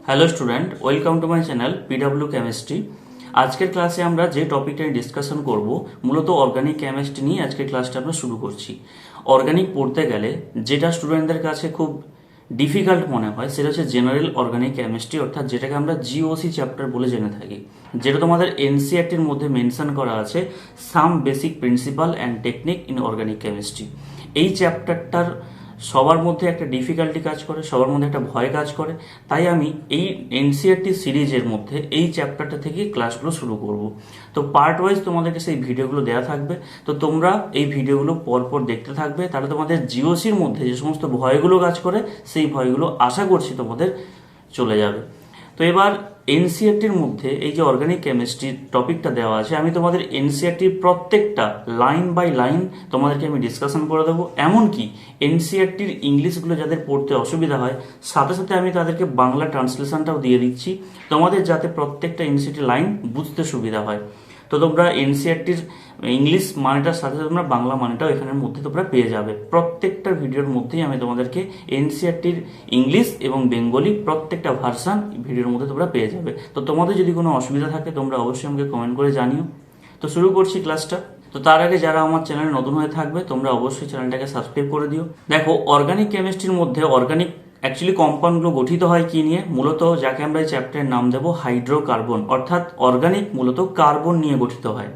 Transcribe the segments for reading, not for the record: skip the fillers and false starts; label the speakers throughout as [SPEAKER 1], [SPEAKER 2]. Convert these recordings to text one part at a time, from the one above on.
[SPEAKER 1] Hello student, welcome to my channel PW chemistry. আজকের ক্লাসে আমরা যে টপিকটা ডিসকাশন করব মূলত অর্গানিক কেমিস্ট্রি নিয়ে আজকের ক্লাসটা আমরা শুরু করছি। অর্গানিক পড়তে গেলে যেটা স্টুডেন্টদের কাছে খুব ডিফিকাল্ট মনে হয় সেটা হচ্ছে জেনারেল অর্গানিক কেমিস্ট্রি, অর্থাৎ যেটাকে আমরা জিওসি চ্যাপ্টার বলে জেনে থাকি, যেটা তোমাদের এনসিইআরটির মধ্যে মেনশন করা আছে some basic principal and technique in organic chemistry. এই চ্যাপ্টারটার সবার মধ্যে একটা ডিফিকাল্টি কাজ করে, সবার মধ্যে একটা ভয় কাজ করে। তাই আমি এই এনসিইআরটি সিরিজের মধ্যে এই চ্যাপ্টারটা থেকে ক্লাসগুলো শুরু করব। তো পার্ট ওয়াইজ তোমাদেরকে সেই ভিডিওগুলো দেওয়া থাকবে, তো তোমরা এই ভিডিওগুলো পরপর দেখতে থাকবে। তাহলে তোমাদের জিওসির মধ্যে যে সমস্ত ভয়গুলো কাজ করে সেই ভয়গুলো আশা করছি তোমাদের চলে যাবে। তো এবার এনসিইআরটির মধ্যে এই যে অর্গানিক কেমিস্ট্রির টপিকটা দেওয়া আছে, আমি তোমাদের এনসিইআরটির প্রত্যেকটা লাইন বাই লাইন তোমাদেরকে আমি ডিসকাশন করে দেবো। এমনকি এনসিইআরটির ইংলিশগুলো যাদের পড়তে অসুবিধা হয় সাথে সাথে আমি তাদেরকে বাংলা ট্রান্সলেশনটাও দিয়ে দিচ্ছি, তোমাদের যাতে প্রত্যেকটা এনসিইআরটি লাইন বুঝতে সুবিধা হয়। তো তোমরা এনসিইআরটির ইংলিশ মানেটার সাথে সাথে তোমরা বাংলা মানেটাও এখানের মধ্যে তোমরা পেয়ে যাবে। প্রত্যেকটা ভিডিওর মধ্যেই আমি তোমাদেরকে এনসিইআরটির ইংলিশ এবং বেঙ্গলি প্রত্যেকটা ভার্সান ভিডিওর মধ্যে তোমরা পেয়ে যাবে। তো তোমাদের যদি কোনো অসুবিধা থাকে তোমরা অবশ্যই আমাকে কমেন্ট করে জানিও। তো শুরু করছি ক্লাসটা। তো তার আগে যারা আমার চ্যানেলে নতুন হয়ে থাকবে তোমরা অবশ্যই চ্যানেলটাকে সাবস্ক্রাইব করে দিও। দেখো, অর্গানিক কেমিস্ট্রির মধ্যে অর্গানিক অ্যাকচুয়ালি কম্পাউন্ডগুলো গঠিত হয় কি নিয়ে, মূলত যাকে আমরা এই চ্যাপ্টারের নাম দেবো হাইড্রোকার্বন, অর্থাৎ অর্গানিক মূলত কার্বন নিয়ে গঠিত হয়।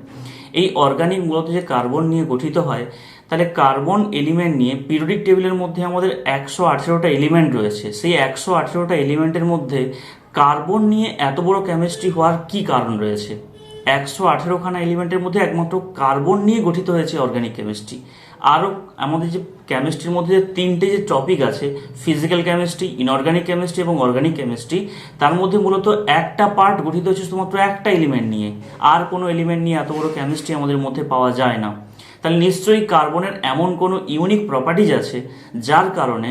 [SPEAKER 1] এই অর্গানিক মূলত যে কার্বন নিয়ে গঠিত হয়, তাহলে কার্বন এলিমেন্ট নিয়ে পিরিয়ডিক টেবিলের মধ্যে আমাদের 118টা এলিমেন্ট রয়েছে। সেই 118টা এলিমেন্টের মধ্যে কার্বন নিয়ে এত বড় কেমিস্ট্রি হওয়ার কি কারণ রয়েছে? 118খানা এলিমেন্টের মধ্যে একমাত্র কার্বন নিয়ে গঠিত হয়েছে অর্গানিক কেমিস্ট্রি। আরও আমাদের যে কেমিস্ট্রির মধ্যে যে তিনটে যে টপিক আছে, ফিজিক্যাল কেমিস্ট্রি, ইনঅর্গানিক কেমিস্ট্রি এবং অর্গানিক কেমিস্ট্রি, তার মধ্যে মূলত একটা পার্ট গঠিত হচ্ছে শুধুমাত্র একটা এলিমেন্ট নিয়ে। আর কোনো এলিমেন্ট নিয়ে এত বড় কেমিস্ট্রি আমাদের মধ্যে পাওয়া যায় না। তাহলে নিশ্চয়ই কার্বনের এমন কোনো ইউনিক প্রপার্টিজ আছে যার কারণে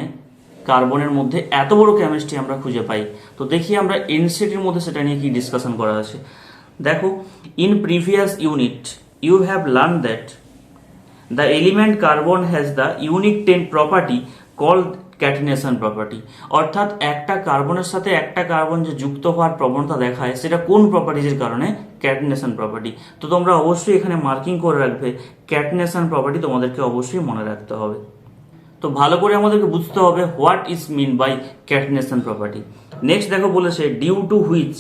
[SPEAKER 1] কার্বনের মধ্যে এত বড় কেমিস্ট্রি আমরা খুঁজে পাই। তো দেখি আমরা এনসিইআরটির মধ্যে সেটা নিয়ে কি ডিসকাশন করা আছে। দেখো, in previous unit you have learn that the element carbon has the unique 10 property called catenation property, অর্থাৎ একটা কার্বনের সাথে একটা কার্বন যে যুক্ত হওয়ার প্রবণতা দেখায় সেটা কোন প্রপার্টিজের কারণে? ক্যাটেনেশন প্রপার্টি। তো তোমরা অবশ্যই এখানে মার্কিং করে রাখবে, ক্যাটেনেশন প্রপার্টি তোমাদেরকে অবশ্যই মনে রাখতে হবে। তো ভালো করে আমাদেরকে বুঝতে হবে what is mean by catenation property. Next দেখো বলেছে due to which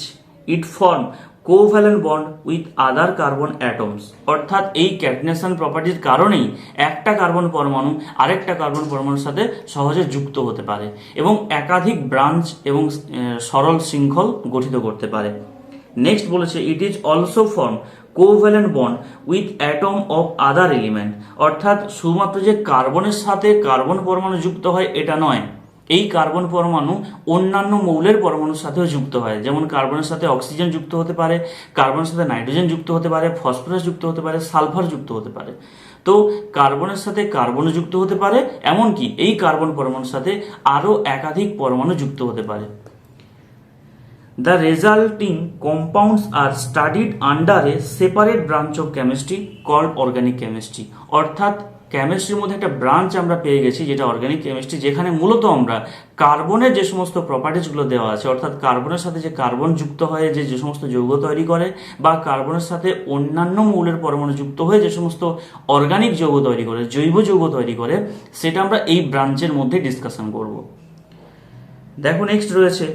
[SPEAKER 1] it form covalent bond with other carbon atoms, অর্থাৎ এই ক্যাটেনেশন প্রপার্টির কারণেই একটা কার্বন পরমাণু আরেকটা কার্বন পরমাণুর সাথে সহজে যুক্ত হতে পারে এবং একাধিক ব্রাঞ্চ এবং সরল শৃঙ্খল গঠিত করতে পারে। নেক্সট বলেছে it is also form covalent bond with atom of other element, অর্থাৎ শুধুমাত্র যে কার্বনের সাথে কার্বন পরমাণু যুক্ত হয় এটা নয়, এই কার্বন পরমাণু অন্যান্য মৌলের পরমাণুর সাথেও যুক্ত হয়। যেমন কার্বনের সাথে অক্সিজেন যুক্ত হতে পারে, কার্বনের সাথে নাইট্রোজেন যুক্ত হতে পারে, ফসফরাস যুক্ত হতে পারে, সালফার যুক্ত হতে পারে। তো কার্বনের সাথে কার্বনও যুক্ত হতে পারে, এমনকি এই কার্বন পরমাণুর সাথে আরও একাধিক পরমাণু যুক্ত হতে পারে। The resulting compounds are studied under a separate branch of chemistry called organic chemistry, অর্থাৎ কেমিস্ট্রির মধ্যে একটা ব্রাঞ্চ আমরা পেয়ে গেছি যেটা অর্গানিক কেমিস্ট্রি, যেখানে মূলত আমরা কার্বনের যে সমস্ত প্রপার্টিসগুলো দেওয়া আছে, অর্থাৎ কার্বনের সাথে যে কার্বন যুক্ত হয়ে যে সমস্ত যৌগ তৈরি করে বা কার্বনের সাথে অন্যান্য মৌলের পরমাণু যুক্ত হয়ে যে সমস্ত অর্গানিক যৌগ তৈরি করে, জৈব যৌগ তৈরি করে, সেটা আমরা এই ব্রাঞ্চের মধ্যে ডিসকাশন করব। দেখো নেক্সট রয়েছে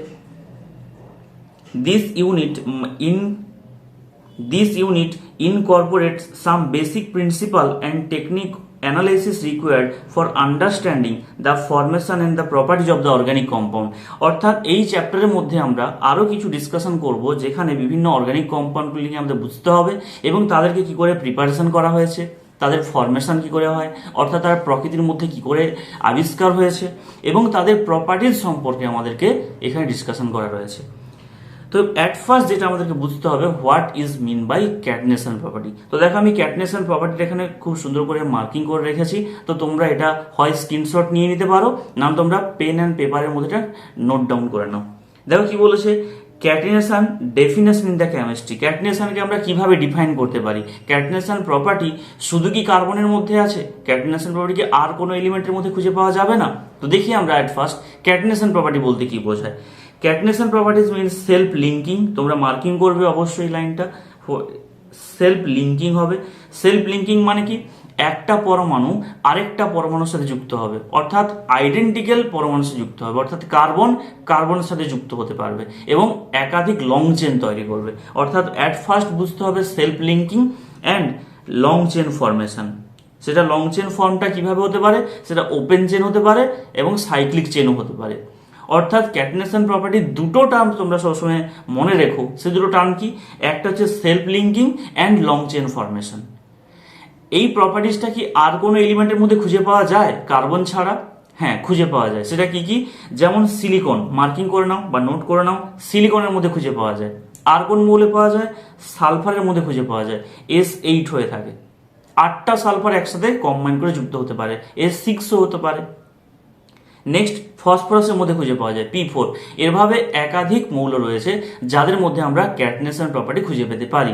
[SPEAKER 1] This unit incorporates some basic principle and technique analysis required for understanding the formation and the properties of the organic compound, অর্থাৎ এই চ্যাপ্টারের মধ্যে আমরা আরও কিছু ডিসকাশন করব যেখানে বিভিন্ন অর্গানিক কম্পাউন্ডগুলিকে আমাদের বুঝতে হবে এবং তাদেরকে কি করে প্রিপারেশন করা হয়েছে, তাদের ফরমেশন কি করে হয়, অর্থাৎ তার প্রকৃতির মধ্যে কি করে আবিষ্কার হয়েছে এবং তাদের প্রপার্টিজ সম্পর্কে আমাদেরকে এখানে ডিসকাশন করা রয়েছে। তো অ্যাট ফার্স্ট যেটা আমাদেরকে বুঝতে হবে what is mean by catenation property. তো দেখো, আমি ক্যাটেনেশন প্রপার্টিটা এখানে খুব সুন্দর করে মার্কিং করে রেখেছি। তো তোমরা এটা হয় স্ক্রিনশট নিয়ে নিতে পারো, না তোমরা পেন অ্যান্ড পেপারের মধ্যে নোট ডাউন করে নাও। দেখো কি বলেছে, ক্যাটেনেশন ডেফিনেশন ইন দ্য কেমিস্ট্রি। ক্যাটেনেশনকে আমরা কিভাবে ডিফাইন করতে পারি? ক্যাটেনেশন প্রপার্টি শুধু কি কার্বনের মধ্যে আছে? ক্যাটেনেশন প্রপার্টি কি আর কোনো এলিমেন্টের মধ্যে খুঁজে পাওয়া যাবে না? তো দেখি আমরা অ্যাট ফার্স্ট ক্যাটেনেশন প্রপার্টি বলতে কি বোঝায়। ক্যাটেনেশন প্রপার্টিজ মিনস সেলফ লিঙ্কিং, তোমরা মার্কিং করবে অবশ্যই লাইনটা, সেলফ লিঙ্কিং হবে। সেলফ লিঙ্কিং মানে কি, একটা পরমাণু আরেকটা পরমাণুর সাথে যুক্ত হবে, অর্থাৎ আইডেন্টিক্যাল পরমাণুর সাথে যুক্ত হবে, অর্থাৎ কার্বন কার্বনের সাথে যুক্ত হতে পারবে এবং একাধিক লং চেন তৈরি করবে। অর্থাৎ অ্যাট ফার্স্ট বুঝতে হবে self linking and long chain formation. সেটা লং চেন ফর্মটা কিভাবে হতে পারে, সেটা ওপেন চেন হতে পারে এবং সাইক্লিক চেনও হতে পারে। অর্থাৎ ক্যাটেনেশন প্রপার্টির দুটো টার্ম তোমরা সবসময় মনে রেখো। সে দুটো টার্ম কি, একটা হচ্ছে self linking and long chain formation. এই প্রপার্টিসটা কি আর কোনো এলিমেন্টের মধ্যে খুঁজে পাওয়া যায় কার্বন ছাড়া? হ্যাঁ, খুঁজে পাওয়া যায়। সেটা কি কি, যেমন সিলিকন, মার্কিং করে নাও বা নোট করে নাও, সিলিকনের মধ্যে খুঁজে পাওয়া যায়। আর কোন মৌলে পাওয়া যায়, সালফারের মধ্যে খুঁজে পাওয়া যায়, S8 হয়ে থাকে। 8টা সালফার একসাথে কম্বাইন করে যুক্ত হতে পারে, S6ও হতে পারে। নেক্সট ফসফরাসের মধ্যে খুঁজে পাওয়া যায় P4। এভাবে একাধিক মৌল রয়েছে যাদের মধ্যে আমরা ক্যাটেনেশন প্রপার্টি খুঁজে পেতে পারি।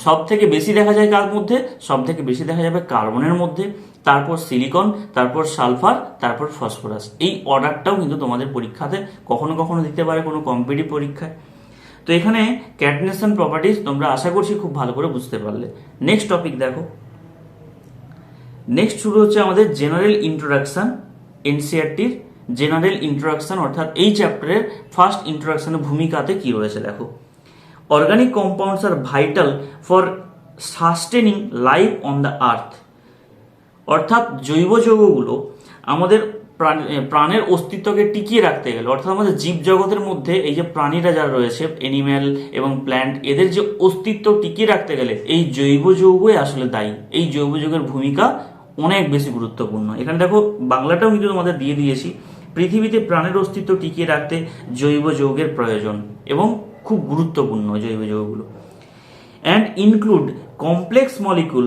[SPEAKER 1] সব থেকে বেশি দেখা যায় কার মধ্যে, সব থেকে বেশি দেখা যাবে কার্বনের মধ্যে, তারপর সিলিকন, তারপর সালফার, তারপর ফসফরাস। এই অর্ডারটাও কিন্তু তোমাদের পরীক্ষাতে কখনো কখনো দিতে পারে কোনো কম্পিটিটিভ পরীক্ষায়। তো এখানে ক্যাটেনেশন প্রপার্টিজ তোমরা আশা করছি খুব ভালো করে বুঝতে পারলে। নেক্সট টপিক দেখো। নেক্সট শুরু হচ্ছে আমাদের জেনারেল ইন্ট্রোডাকশন, এনসিইআরটির জেনারেল ইন্ট্রোডাকশন, অর্থাৎ এই চ্যাপ্টারের ফার্স্ট ইন্ট্রোডাকশনের ভূমিকাতে কি রয়েছে দেখো। Organic compounds are vital for sustaining life on the earth. অর্থাৎ জৈব যৌগগুলো আমাদের প্রাণের অস্তিত্বকে টিকিয়ে রাখতে গেলে, অর্থাৎ আমাদের জীব জগতের মধ্যে এই যে প্রাণীরা যারা রয়েছে, এনিম্যাল এবং প্ল্যান্ট, এদের যে অস্তিত্ব টিকিয়ে রাখতে গেলে এই জৈব যৌগই আসলে দায়ী। এই জৈব যৌগের ভূমিকা অনেক বেশি গুরুত্বপূর্ণ। এখানে দেখো বাংলাটাও কিন্তু তোমাদের দিয়ে দিয়েছি। পৃথিবীতে প্রাণের অস্তিত্ব টিকিয়ে রাখতে জৈব যৌগের প্রয়োজন এবং খুব গুরুত্বপূর্ণ জৈব যৌগগুলো। অ্যান্ড ইনক্লুড কমপ্লেক্স মলিকুল,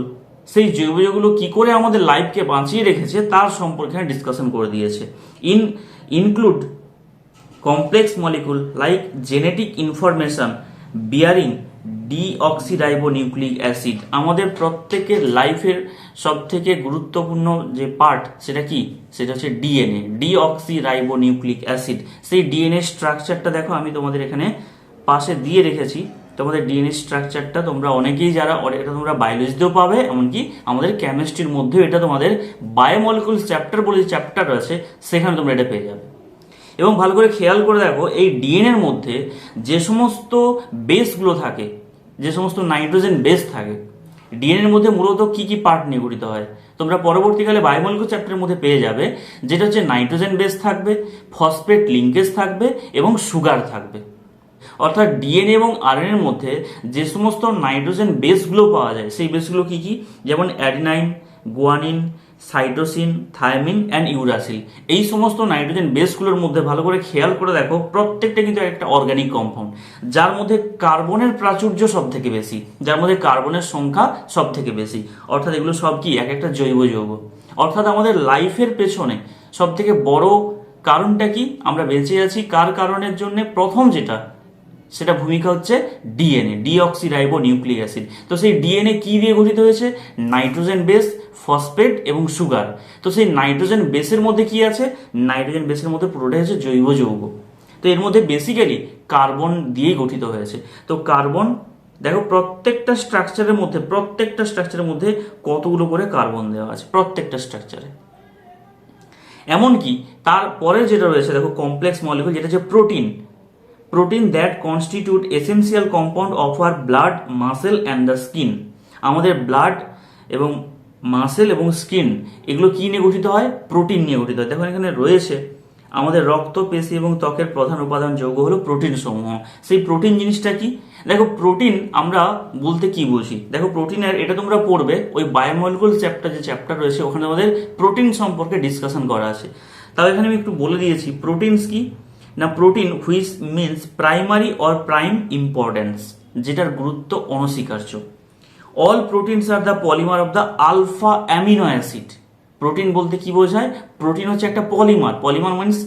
[SPEAKER 1] সেই জৈব যৌগগুলো কি করে আমাদের লাইফকে বাঁচিয়ে রেখেছে তার সম্পর্কে ডিসকাশন করে দিয়েছে। Include complex molecule like genetic information bearing deoxyribonucleic acid. আমাদের প্রত্যেকের লাইফের সব থেকে গুরুত্বপূর্ণ যে পার্ট সেটা কি, সেটা হচ্ছে ডিএনএ, ডিঅক্সিরাইবোনিউক্লিক অ্যাসিড। সেই ডিএনএ স্ট্রাকচারটা দেখো আমি তোমাদের এখানে পাশে দিয়ে রেখেছি। তোমাদের ডিএনএ স্ট্রাকচারটা তোমরা অনেকেই যারা, এটা তোমরা বায়োলজিতেও পাবে, এমনকি আমাদের কেমিস্ট্রির মধ্যেও এটা তোমাদের বায়োমলিকুলস চ্যাপ্টার বলে যে চ্যাপ্টার আছে সেখানে তোমরা এটা পেয়ে যাবে। এবং ভালো করে খেয়াল করে দেখো, এই ডিএনএর মধ্যে যে সমস্ত বেসগুলো থাকে, যে সমস্ত নাইট্রোজেন বেস থাকে, ডিএনএর মধ্যে মূলত কি কি পার্ট নিয়ে গঠিত হয় তোমরা পরবর্তীকালে বায়োমলিকুল চ্যাপ্টারের মধ্যে পেয়ে যাবে। যেটা হচ্ছে নাইট্রোজেন বেস থাকবে, ফসফেট লিঙ্কেজ থাকবে এবং সুগার থাকবে। অর্থাৎ ডিএনএ এবং আরএনএর মধ্যে যে সমস্ত নাইট্রোজেন বেসগুলো পাওয়া যায় সেই বেসগুলো কি কি, যেমন adenine, guanine, cytosine, thymine and uracil. এই সমস্ত নাইট্রোজেন বেসগুলোর মধ্যে ভালো করে খেয়াল করে দেখো প্রত্যেকটা কিন্তু একটা অর্গানিক কম্পাউন্ড, যার মধ্যে কার্বনের প্রাচুর্য সব থেকে বেশি, যার মধ্যে কার্বনের সংখ্যা সব থেকে বেশি। অর্থাৎ এগুলো সব কি এক একটা জৈব যৌগ। অর্থাৎ আমাদের লাইফের পেছনে সব থেকে বড় কারণটা কি, আমরা বেঁচে আছি কার কারণের জন্য, প্রথম যেটা সেটা ভূমিকা হচ্ছে ডিএনএ, ডিঅক্সিরাইবোনিউক্লিক অ্যাসিড। তো সেই ডিএনএ কি দিয়ে গঠিত হয়েছে, নাইট্রোজেন বেস, ফসফেট এবং সুগার। তো সেই নাইট্রোজেন বেসের মধ্যে কি আছে, নাইট্রোজেন বেসের মধ্যে পুরোটাই হচ্ছে জৈব যৌগ। তো এর মধ্যে বেসিক্যালি কার্বন দিয়েই গঠিত হয়েছে। তো কার্বন দেখো প্রত্যেকটা স্ট্রাকচারের মধ্যে কতগুলো করে কার্বন দেওয়া আছে প্রত্যেকটা স্ট্রাকচারে। এমনকি তারপরে যেটা রয়েছে দেখো কমপ্লেক্স মলিকুল, যেটা হচ্ছে protein, protein that constitute essential compound of our blood, muscle and the skin. আমাদের ব্লাড এবং মাসেল এবং স্কিন এগুলো কি নিয়ে গঠিত হয়, প্রোটিন নিয়ে গঠিত হয়। দেখো এখানে রয়েছে আমাদের রক্ত, পেশি এবং ত্বকের প্রধান উপাদান যৌগ হলো প্রোটিন সমূহ। সেই প্রোটিন জিনিসটা কি, দেখো প্রোটিন আমরা বলতে কি বুঝি, দেখো প্রোটিনের এটা তোমরা পড়বে ওই বায়োমলিকুল চ্যাপ্টার, যে চ্যাপ্টার রয়েছে ওখানে আমাদের প্রোটিন সম্পর্কে ডিসকাশন করা আছে। তাও এখানে আমি একটু বলে দিয়েছি প্রোটিনস কি না, protein which means primary or prime importance, যেটার গুরুত্ব অনস্বীকার্য। All proteins are the polymer of the alpha amino acid. Protein বলতে কি বোঝায়, প্রোটিন হচ্ছে একটা পলিমার, পলিমার মিনস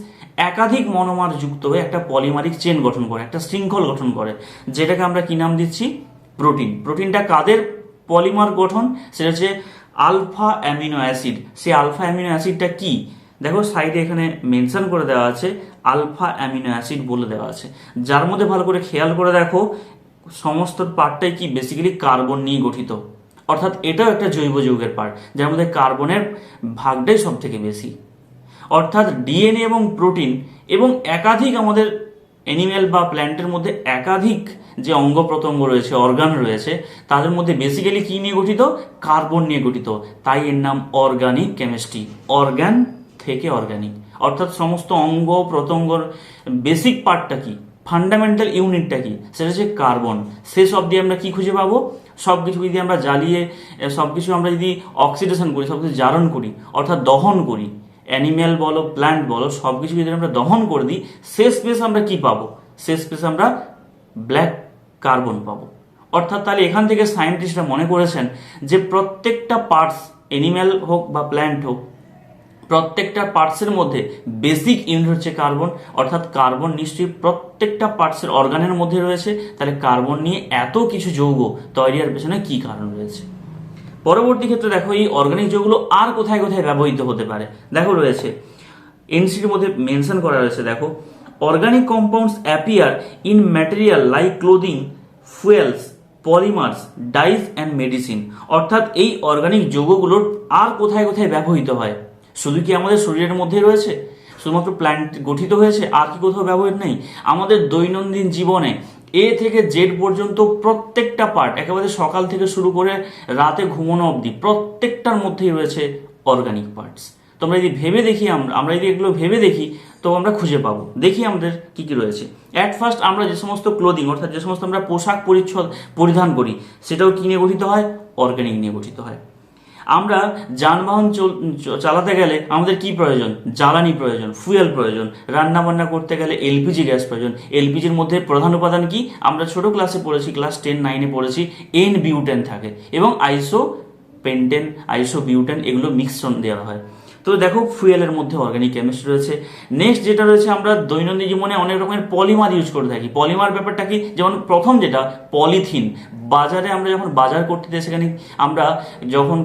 [SPEAKER 1] একাধিক মনোমার যুক্ত হয়ে একটা পলিমারিক চেন গঠন করে, একটা শৃঙ্খল গঠন করে, যেটাকে আমরা কি নাম দিচ্ছি, প্রোটিন। প্রোটিনটা কাদের পলিমার গঠন, সেটা হচ্ছে আলফা অ্যামিনো অ্যাসিড। সেই আলফা অ্যামিনো অ্যাসিডটা কি, দেখো সাইডে এখানে মেনশন করে দেওয়া আছে আলফা অ্যামিনো অ্যাসিড বলে দেওয়া আছে, যার মধ্যে ভালো করে খেয়াল করে দেখো সমস্ত পার্টটাই কি বেসিক্যালি কার্বন নিয়ে গঠিত, অর্থাৎ এটাও একটা জৈব যৌগের পার্ট যার মধ্যে কার্বনের ভাগটাই সব থেকে বেশি। অর্থাৎ ডিএনএ এবং প্রোটিন এবং একাধিক আমাদের অ্যানিম্যাল বা প্ল্যান্টের মধ্যে একাধিক যে অঙ্গ প্রত্যঙ্গ রয়েছে, অর্গান রয়েছে, তাদের মধ্যে বেসিক্যালি কি নিয়ে গঠিত? কার্বন নিয়ে গঠিত। তাই এর নাম অর্গানিক কেমিস্ট্রি, অর্গান থেকে অর্গানিক। অর্থাৎ সমস্ত অঙ্গ প্রত্যঙ্গর বেসিক পার্টটা কি, ফান্ডামেন্টাল ইউনিটটা কি, সেটা হচ্ছে কার্বন। শেষ অবধি আমরা কি খুঁজে পাবো? সব কিছু যদি আমরা জ্বালিয়ে, সব কিছু আমরা যদি অক্সিডেশন করি, সব কিছু জারণ করি, অর্থাৎ দহন করি, অ্যানিম্যাল বলো প্ল্যান্ট বলো, সব কিছু যদি আমরা দহন করে দিই, শেষ পেস আমরা কি পাবো? শেষ পেস আমরা ব্ল্যাক কার্বন পাবো। অর্থাৎ তাহলে এখান থেকে সায়েন্টিস্টরা মনে করেছেন যে প্রত্যেকটা পার্টস, অ্যানিম্যাল হোক বা প্ল্যান্ট হোক, প্রত্যেকটা পার্টসের মধ্যে বেসিক ইউনিট হচ্ছে কার্বন। অর্থাৎ কার্বন নিশ্চয়ই প্রত্যেকটা পার্টসের অর্গানের মধ্যে রয়েছে। তাহলে কার্বন নিয়ে এত কিছু যৌগ তৈরি হওয়ার পেছনে কি কারণ রয়েছে? পরবর্তী ক্ষেত্রে দেখো এই অর্গানিক যৌগগুলো আর কোথায় কোথায় ব্যবহৃত হতে পারে। দেখো রয়েছে এনসিটির মধ্যে মেনশন করা রয়েছে, দেখো organic compounds appear in material like clothing, fuels, polymers, dyes and medicine. অর্থাৎ এই অর্গানিক যৌগগুলোর আর কোথায় কোথায় ব্যবহৃত হয়? শুধু কি আমাদের শরীরের মধ্যে রয়েছে, শুধুমাত্র প্ল্যান্ট গঠিত হয়েছে, আর কি কোথাও ব্যবহার নেই? আমাদের দৈনন্দিন জীবনে এ থেকে জেড পর্যন্ত প্রত্যেকটা পার্ট, একেবারে সকাল থেকে শুরু করে রাতে ঘুমানো অবধি, প্রত্যেকটার মধ্যেই রয়েছে অর্গানিক পার্টস। তোমরা যদি ভেবে দেখি, আমরা যদি এগুলো ভেবে দেখি তো আমরা খুঁজে পাবো। দেখি আমাদের কি কি রয়েছে। অ্যাট ফার্স্ট আমরা যে সমস্ত ক্লোদিং, অর্থাৎ যে সমস্ত আমরা পোশাক পরিচ্ছদ পরিধান করি, সেটাও কি নিয়ে গঠিত হয়? অর্গানিক নিয়ে গঠিত হয়। আমরা যানবাহন চালাতে গেলে আমাদের কি প্রয়োজন? জ্বালানি প্রয়োজন, ফুয়েল প্রয়োজন। রান্না বান্না করতে গেলে এলপিজি গ্যাস প্রয়োজন। এলপিজির মধ্যে প্রধান উপাদান কি? আমরা ছোট ক্লাসে পড়েছি, ক্লাস 10-9 পড়েছি, এন বিউটেন থাকে এবং আইসো পেন্টেন, আইসো বিউটেন, এগুলো মিশ্রণ দেওয়া হয়। তো দেখো ফুয়েলের মধ্যে অর্গানিক কেমিস্ট্রি রয়েছে। নেক্সট যেটা রয়েছে, আমরা দৈনন্দিন জীবনে অনেক রকমের পলিমার ইউজ করে থাকি। পলিমার ব্যাপারটা কি? যেমন প্রথম যেটা পলিথিন, বাজারে আমরা যখন বাজার করতে যাই, সেখানে আমরা যখন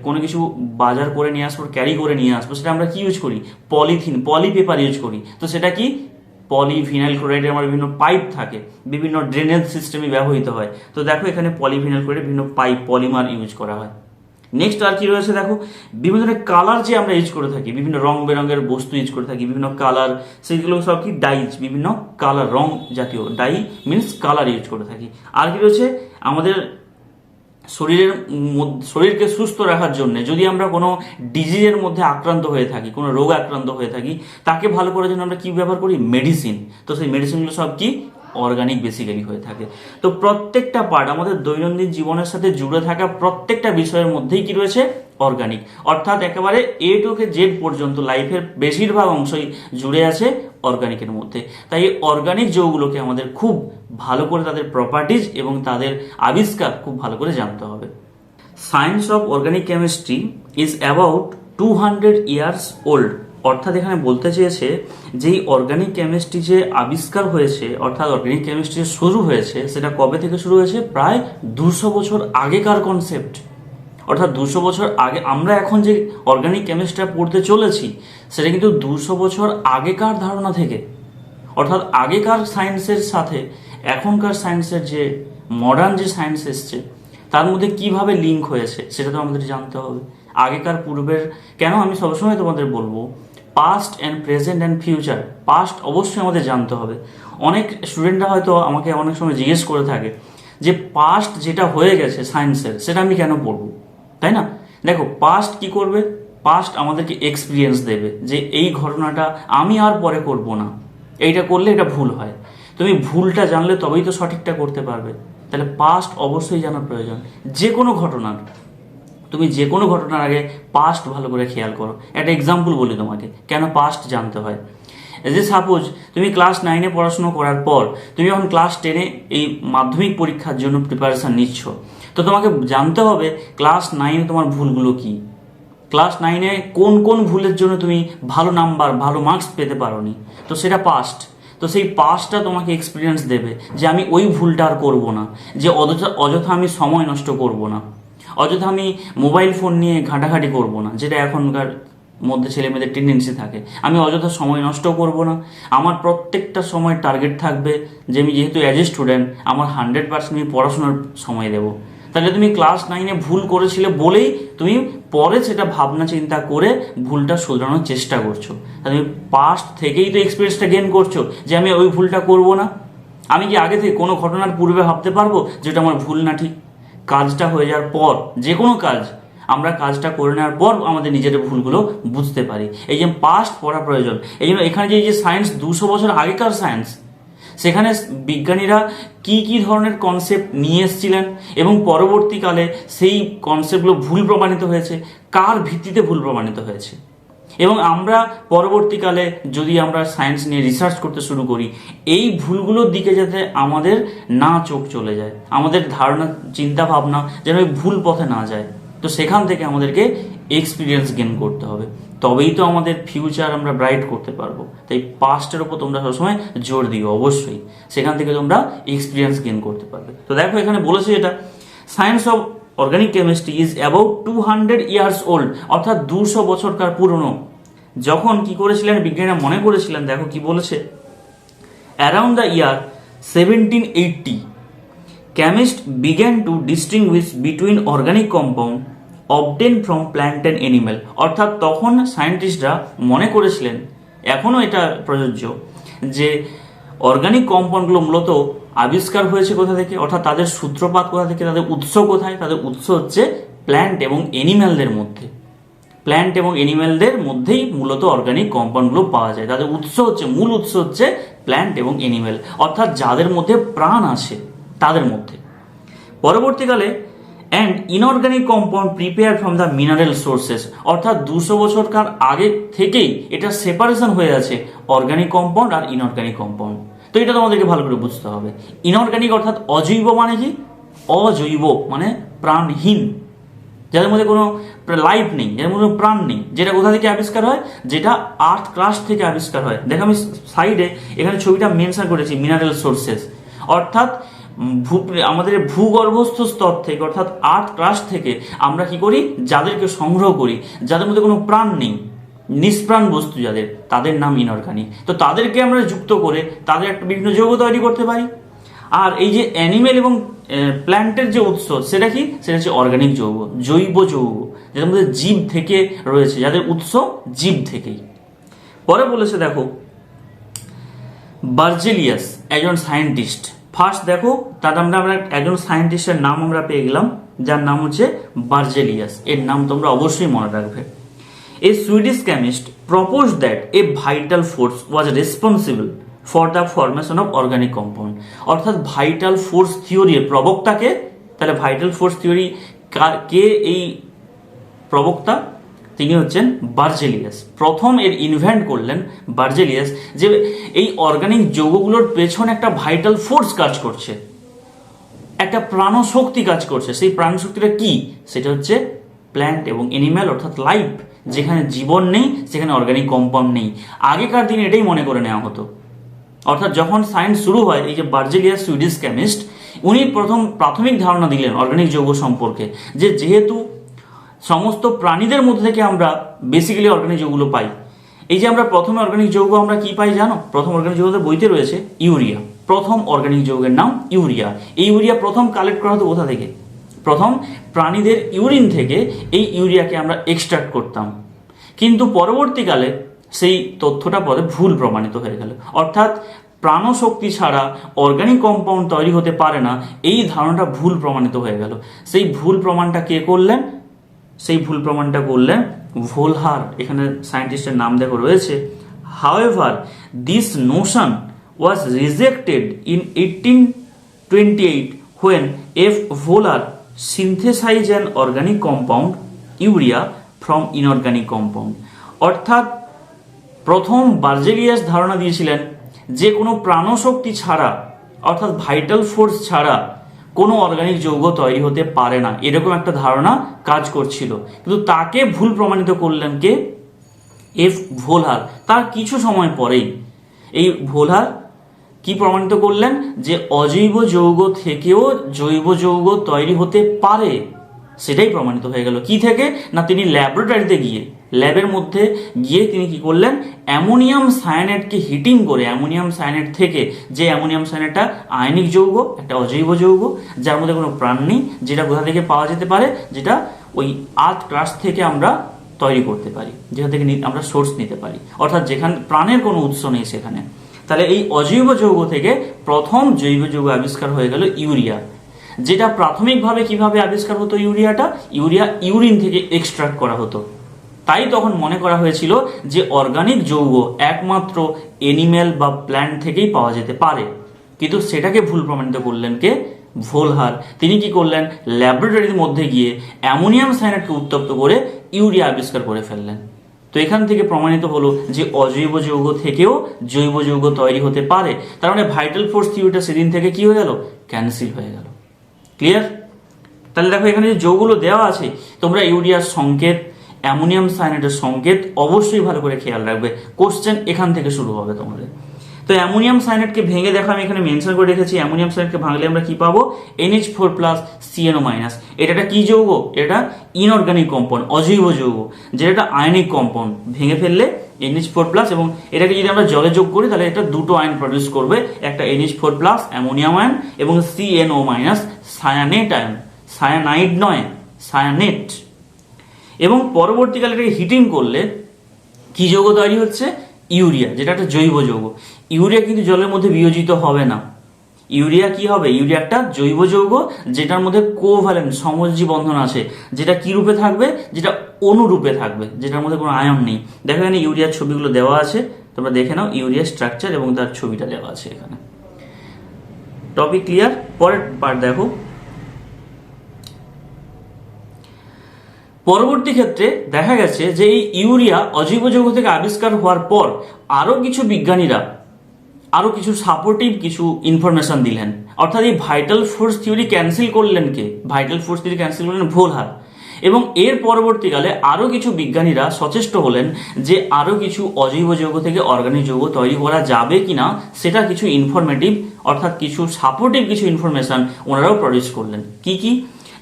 [SPEAKER 1] কোনো কিছু বাজার করে নিয়ে আসবো, ক্যারি করে নিয়ে আসবো, সেটা আমরা কি ইউজ করি? পলিথিন, পলি পেপার ইউজ করি। তো সেটা কি? পলিভিনাইল ক্লোরাইডের আমার বিভিন্ন পাইপ থাকে, বিভিন্ন ড্রেনেজ সিস্টেমে ব্যবহৃত হয়। তো দেখো এখানে পলিভিনাইল ক্লোরাইডের বিভিন্ন পাইপ, পলিমার ইউজ করা হয়। নেক্সট আর কি রয়েছে দেখো, বিভিন্ন ধরনের কালার যে আমরা ইউজ করে থাকি, বিভিন্ন রং বেরঙের বস্তু ইউজ করে থাকি, বিভিন্ন কালার, সেইগুলো সব কি? ডাইজ, বিভিন্ন কালার, রং জাতীয়, ডাই মিনস কালার ইউজ করে থাকি। আর কি রয়েছে, আমাদের শরীরকে সুস্থ রাখার জন্য যদি আমরা কোনো ডিজিজের মধ্যে আক্রান্ত হয়ে থাকি, কোনো রোগ আক্রান্ত হয়ে থাকি, তাকে ভালো করার জন্য আমরা কি ব্যবহার করি? মেডিসিন। তো সেই মেডিসিনগুলো সব কি? অর্গানিক বেসিক্যালি হয়ে থাকে। তো প্রত্যেকটা পার্ট, আমাদের দৈনন্দিন জীবনের সাথে জুড়ে থাকা প্রত্যেকটা বিষয়ের মধ্যেই কি রয়েছে? অর্গানিক। অর্থাৎ একেবারে এ টু জেড পর্যন্ত লাইফের বেশিরভাগ অংশই জুড়ে আছে অর্গানিকের মধ্যে। তাই এই অর্গানিক যৌগগুলোকে আমাদের খুব ভালো করে তাদের প্রপার্টিজ এবং তাদের আবিষ্কার খুব ভালো করে জানতে হবে। Science of organic chemistry is about 200 years old. অর্থাৎ এখানে বলতে চেয়েছে যে এই অর্গানিক কেমিস্ট্রি যে আবিষ্কার হয়েছে, অর্থাৎ অর্গানিক কেমিস্ট্রি শুরু হয়েছে, সেটা কবে থেকে শুরু হয়েছে? প্রায় 200 বছর আগেকার কনসেপ্ট। অর্থাৎ 200 বছর আগে আমরা এখন যে অর্গানিক কেমিস্ট্রিটা পড়তে চলেছি, সেটা কিন্তু 200 বছর আগেকার ধারণা থেকে। অর্থাৎ আগেকার সায়েন্সের সাথে এখনকার সায়েন্সের যে মডার্ন যে সায়েন্স এসছে, তার মধ্যে কিভাবে লিঙ্ক হয়েছে সেটা তো আমাদের জানতে হবে। আগেকার পূর্বের, কেন আমি সবসময় তোমাদের বলবো past and present and future. Past অবশ্যই আমাদের জানতে হবে। অনেক স্টুডেন্টরা হয়তো আমাকে অনেক সময় জিজ্ঞেস করে থাকে যে পাস্ট যেটা হয়ে গেছে সায়েন্সের, সেটা আমি কেন পড়বো, তাই না? দেখো পাস্ট কি করবে? পাস্ট আমাদেরকে এক্সপিরিয়েন্স দেবে যে এই ঘটনাটা আমি আর পরে করব না, এইটা করলে এটা ভুল হয়। তুমি ভুলটা জানলে তবেই তো সঠিকটা করতে পারবে। তাহলে পাস্ট অবশ্যই জানার প্রয়োজন। যে কোনো ঘটনার, তুমি যে কোনো ঘটনার আগে পাস্ট ভালো করে খেয়াল করো। একটা এক্সাম্পল বলি তোমাকে কেন পাস্ট জানতে হয়। যে সাপোজ তুমি ক্লাস 9 পড়াশোনা করার পর তুমি যখন ক্লাস 10 এই মাধ্যমিক পরীক্ষার জন্য প্রিপারেশন নিচ্ছ, তো তোমাকে জানতে হবে ক্লাস 9 তোমার ভুলগুলো কি, ক্লাস 9 কোন কোন ভুলের জন্য তুমি ভালো নাম্বার, ভালো মার্কস পেতে পারোনি। তো সেটা পাস্ট। তো সেই পাস্টটা তোমাকে এক্সপিরিয়েন্স দেবে যে আমি ওই ভুলটা আর করবো না, যে অযথা আমি সময় নষ্ট করব না, অযথা আমি মোবাইল ফোন নিয়ে ঘাঁটাঘাঁটি করব না, যেটা এখনকার মধ্যে ছেলে মেয়েদের টেন্ডেন্সি থাকে। আমি অযথা সময় নষ্ট করব না, আমার প্রত্যেকটা সময় টার্গেট থাকবে যে আমি যেহেতু অ্যাজ এ স্টুডেন্ট আমার 100% আমি পড়াশোনার সময় দেবো। তাহলে তুমি ক্লাস 9-এ ভুল করেছিলে বলেই তুমি পরে সেটা ভাবনা চিন্তা করে ভুলটা শুধরানোর চেষ্টা করছো। তুমি পাস্ট থেকেই তো এক্সপিরিয়েন্সটা গেইন করছো যে আমি ওই ভুলটা করব না। আমি কি আগে থেকে কোনো ঘটনার পূর্বে ভাবতে পারবো যেটা আমার ভুল না ঠিক? কাজটা হয়ে যাওয়ার পর, যে কোনো কাজ আমরা কাজটা করে নেওয়ার পর আমাদের নিজেদের ভুলগুলো বুঝতে পারি। এই যে পাস্ট পড়া প্রয়োজন। এই জন্য এখানে যে সায়েন্স 200 বছর আগেকার সায়েন্স, সেখানে বিজ্ঞানীরা কি কি ধরনের কনসেপ্ট নিয়ে এসেছিলেন এবং পরবর্তীকালে সেই কনসেপ্টগুলো ভুল প্রমাণিত হয়েছে, কার ভিত্তিতে ভুল প্রমাণিত হয়েছে। এবং আমরা পরবর্তীকালে যদি আমরা সায়েন্স নিয়ে রিসার্চ করতে শুরু করি, এই ভুলগুলোর দিকে যাতে আমাদের না চোখ চলে যায়, আমাদের ধারণা চিন্তা ভাবনা যেন ওই ভুল পথে না যায়, তো সেখান থেকে আমাদেরকে এক্সপিরিয়েন্স গেইন করতে হবে। তবেই তো আমাদের ফিউচার আমরা ব্রাইট করতে পারবো। তাই পাস্টের ওপর তোমরা সবসময় জোর দিও অবশ্যই, সেখান থেকে তোমরা এক্সপিরিয়েন্স গেইন করতে পারবে। তো দেখো এখানে বলেছে এটা, science of organic chemistry is about 200 years old, অর্থাৎ 200 বছরকার পুরনো। যখন কি করেছিলেন বিজ্ঞানীরা মনে করেছিলেন, দেখো কি বলেছে, around the year 1780 chemists began to distinguish between organic compound obtained from plant and animal, অর্থাৎ তখন সায়েন্টিস্টরা মনে করেছিলেন, এখনও এটা প্রযোজ্য, যে অর্গানিক কম্পাউন্ডগুলো মূলত আবিষ্কার হয়েছে কোথা থেকে, অর্থাৎ তাদের সূত্রপাত কোথা থেকে, তাদের উৎস কোথায়। তাদের উৎস হচ্ছে প্ল্যান্ট এবং এনিম্যালদের মধ্যে। প্ল্যান্ট এবং এনিম্যালদের মধ্যেই মূলত অর্গানিক কম্পাউন্ডগুলো পাওয়া যায়। তাদের উৎস হচ্ছে, মূল উৎস হচ্ছে প্ল্যান্ট এবং এনিম্যাল, অর্থাৎ যাদের মধ্যে প্রাণ আছে তাদের মধ্যে। পরবর্তীকালে and inorganic compound prepare from the mineral sources, অর্থাৎ 200 বছরকার আগে থেকেই এটা সেপারেশন হয়ে আছে অর্গানিক কম্পাউন্ড আর ইনঅর্গানিক কম্পাউন্ড। তো এটা তোমাদেরকে ভালো করে বুঝতে হবে। ইনঅর্গানিক অর্থাৎ অজৈব, মানে কি? অজৈব মানে প্রাণহীন, যাদের মধ্যে কোনো লাইফ নেই, যাদের মধ্যে প্রাণ নেই। যেটা কোথা থেকে আবিষ্কার হয়? যেটা আর্থ ক্রাস্ট থেকে আবিষ্কার হয়। দেখো আমি সাইডে এখানে ছবিটা মেনশন করেছি, মিনারেল সোর্সেস, অর্থাৎ আমাদের ভূগর্ভস্থ স্তর থেকে, অর্থাৎ আর্থ ক্রাস্ট থেকে আমরা কি করি, যাদেরকে সংগ্রহ করি, যাদের মধ্যে কোনো প্রাণ নেই, নিষ্প্রাণ বস্তু যাদের, তাদের নাম ইনঅর্গানিক। তো তাদেরকে আমরা যুক্ত করে তাদের একটা বিভিন্ন যৌগ তৈরি করতে পারি। আর এই যে অ্যানিমেল এবং প্ল্যান্টের যে উৎস, সেটা কি? সেটা হচ্ছে অর্গানিক যৌগ, জৈব যৌগ, যাদের মধ্যে জীব থেকে রয়েছে, যাদের উৎস জীব থেকেই। পরে বলেছে দেখো, বার্জেলিয়াস একজন সায়েন্টিস্ট। ফার্স্ট দেখো তার আমরা একজন সায়েন্টিস্টের নাম আমরা পেয়ে গেলাম, যার নাম হচ্ছে বার্জেলিয়াস। এর নাম তোমরা অবশ্যই মনে রাখবে। A Swedish chemist propose that a vital force was responsible for the formation of organic compound, অর্থাৎ ভাইটাল ফোর্স থিওরির প্রবক্তাকে। তাহলে ভাইটাল ফোর্স থিওরি কে এই প্রবক্তা? তিনি হচ্ছেন বার্জেলিয়াস। প্রথম এর ইনভেন্ট করলেন বার্জেলিয়াস, যে এই অর্গানিক যৌগগুলোর পেছনে একটা ভাইটাল ফোর্স কাজ করছে, একটা প্রাণশক্তি কাজ করছে। সেই প্রাণশক্তিটা কি? সেটা হচ্ছে প্ল্যান্ট এবং এনিম্যাল, অর্থাৎ লাইফ। যেখানে জীবন নেই সেখানে অর্গানিক কম্পাউন্ড নেই। আগেকার দিনে এটাই মনে করে নেওয়া হতো। অর্থাৎ যখন সায়েন্স শুরু হয়, এই যে বার্জেলিয়াস সুইডিশ কেমিস্ট, উনি প্রথম প্রাথমিক ধারণা দিলেন অর্গানিক যৌগ সম্পর্কে, যে যেহেতু সমস্ত প্রাণীদের মধ্যে থেকে আমরা বেসিক্যালি অর্গানিক যৌগগুলো পাই। এই যে আমরা প্রথমে অর্গানিক যৌগ আমরা কি পাই জানো? প্রথম অর্গানিক যৌগের বইতে রয়েছে ইউরিয়া। প্রথম অর্গানিক যৌগের নাম ইউরিয়া। এই ইউরিয়া প্রথম কালেক্ট করা হতো কোথা থেকে? প্রথম প্রাণীদের ইউরিন থেকে এই ইউরিয়াকে আমরা এক্সট্রাক্ট করতাম। কিন্তু পরবর্তীকালে সেই তথ্যটা পরে ভুল প্রমাণিত হয়ে গেল, অর্থাৎ প্রাণশক্তি ছাড়া অর্গানিক কম্পাউন্ড তৈরি হতে পারে না, এই ধারণাটা ভুল প্রমাণিত হয়ে গেল। সেই ভুল প্রমাণটা কে করলেন? সেই ভুল প্রমাণটা করলেন ভোলহার। এখানে সায়েন্টিস্টের নাম দেখো রয়েছে। However this Notion was rejected in 1828 when F. Voller synthesized an organic compound urea from inorganic compound, অর্থাৎ প্রথম বার্জেলিয়াস ধারণা দিয়েছিলেন যে কোনো প্রাণশক্তি ছাড়া, অর্থাৎ ভাইটাল ফোর্স ছাড়া কোনো অর্গানিক যৌগ তৈরি হতে পারে না, এরকম একটা ধারণা কাজ করছিল। কিন্তু তাকে ভুল প্রমাণিত করলেন কে? এফ ভোলহার। তার কিছু সময় পরেই এই ভোলহার কি প্রমাণিত করলেন? যে অজৈব যৌগ থেকেও জৈব যৌগ তৈরি হতে পারে। সেটাই প্রমাণিত হয়ে গেল। কি থেকে? না তিনি ল্যাবরেটরিতে গিয়ে ল্যাবের মধ্যে গিয়ে তিনি কি করলেন, অ্যামোনিয়াম সায়ানাইডকে হিটিং করে অ্যামোনিয়াম সায়ানাইড থেকে, যে অ্যামোনিয়াম সায়ানাইডটা আয়নিক যৌগ, একটা অজৈব যৌগ যার মধ্যে কোনো প্রাণ নেই, যেটা কোথা থেকে পাওয়া যেতে পারে, যেটা ওই আর্থ ক্রাস্ট থেকে আমরা তৈরি করতে পারি, যেখান থেকে আমরা সোর্স নিতে পারি, অর্থাৎ যেখানে প্রাণের কোনো উৎস নেই সেখানে। তাহলে এই অজৈব যৌগ থেকে প্রথম জৈব যৌগ আবিষ্কার হয়ে গেল ইউরিয়া, যেটা প্রাথমিকভাবে কিভাবে আবিষ্কার হতো, ইউরিয়া ইউরিন থেকে এক্সট্রাক্ট করা হতো। তাই তখন মনে করা হয়েছিল যে অর্গানিক যৌগ একমাত্র এনিম্যাল বা প্ল্যান্ট থেকেই পাওয়া যেতে পারে, কিন্তু সেটাকে ভুল প্রমাণিত করলেন কে, ভোলহার। তিনি কি করলেন, ল্যাবরেটরির মধ্যে গিয়ে অ্যামোনিয়াম সায়ানাইডকে উত্তপ্ত করে ইউরিয়া আবিষ্কার করে ফেললেন। তো এখান থেকে প্রমাণিত হলো যে অজৈব যৌগ থেকেও জৈব যৌগ তৈরি হতে পারে। তার মানে ভাইটাল ফোর্স থিওরিটা সেদিন থেকে কি হয়ে গেল, ক্যান্সেল হয়ে গেল। ক্লিয়ার? তাহলে দেখো এখানে যে যৌগগুলো দেওয়া আছে, তোমরা ইউরিয়ার সংকেত, অ্যামোনিয়াম সায়ানাইডের সংকেত অবশ্যই ভালো করে খেয়াল রাখবে, কোশ্চেন এখান থেকে শুরু হবে তোমাদের। তো অ্যামোনিয়াম সায়ানাইডকে ভেঙে দেখো, আমি এখানে মেনশন করে রেখেছি, অ্যামোনিয়াম সায়ানাইডকে ভাঙলে আমরা কি পাবো, NH4+ CNO-। এটা কি যৌগ, এটা ইনঅর্গানিক কম্পাউন্ড, অজৈব যৌগ, যেটা আয়নিক কম্পাউন্ড। ভেঙে ফেললে NH4+ এবং এটাকে যদি আমরা জলে যোগ করি তাহলে এটা দুটো আয়ন প্রডিউস করবে, একটা NH4+ অ্যামোনিয়াম আয়ন এবং CNO- সায়ানেট আয়ন, সায়ানাইড নয়, সায়ানেট। এবং পরবর্তীকালে এটাকে হিটিং করলে কি যৌগ তৈরি হচ্ছে, ইউরিয়া, যেটা একটা জৈব যৌগ। ইউরিয়া কিন্তু জলের মধ্যে বিয়োজিত হবে না, ইউরিয়া কি হবে, ইউরিয়া একটা জৈব যৌগ যেটার মধ্যে কোভ্যালেন্ট সমযোজী বন্ধন আছে, যেটা কি রূপে থাকবে, যেটা অনুরূপে থাকবে, যেটার মধ্যে কোনো আয়ন নেই। দেখো এখানে ইউরিয়ার ছবিগুলো দেওয়া আছে, তোমরা দেখে নাও, ইউরিয়ার স্ট্রাকচার এবং তার ছবিটা দেওয়া আছে এখানে। Topic clear? পরের পার্ট দেখো। পরবর্তী ক্ষেত্রে দেখা গেছে যে এই ইউরিয়া অজৈব যৌগ থেকে আবিষ্কার হওয়ার পর আরো কিছু বিজ্ঞানীরা আরো কিছু সাপোর্টিভ কিছু ইনফরমেশন দিলেন, অর্থাৎ এই ভাইটাল ফোর্স থিওরি ক্যান্সেল করলেন কে, ভাইটাল ফোর্স থিওরি ক্যান্সেল করলেন ভোলহার। এবং এর পরবর্তীকালে আরো কিছু বিজ্ঞানীরা সচেষ্ট হলেন যে আরো কিছু অজৈব যৌগ থেকে অর্গানিক যৌগ তৈরি করা যাবে কিনা, সেটা কিছু ইনফরমেটিভ অর্থাৎ কিছু সাপোর্টিভ কিছু ইনফরমেশন ওনারাও প্রডিউস করলেন। কি কি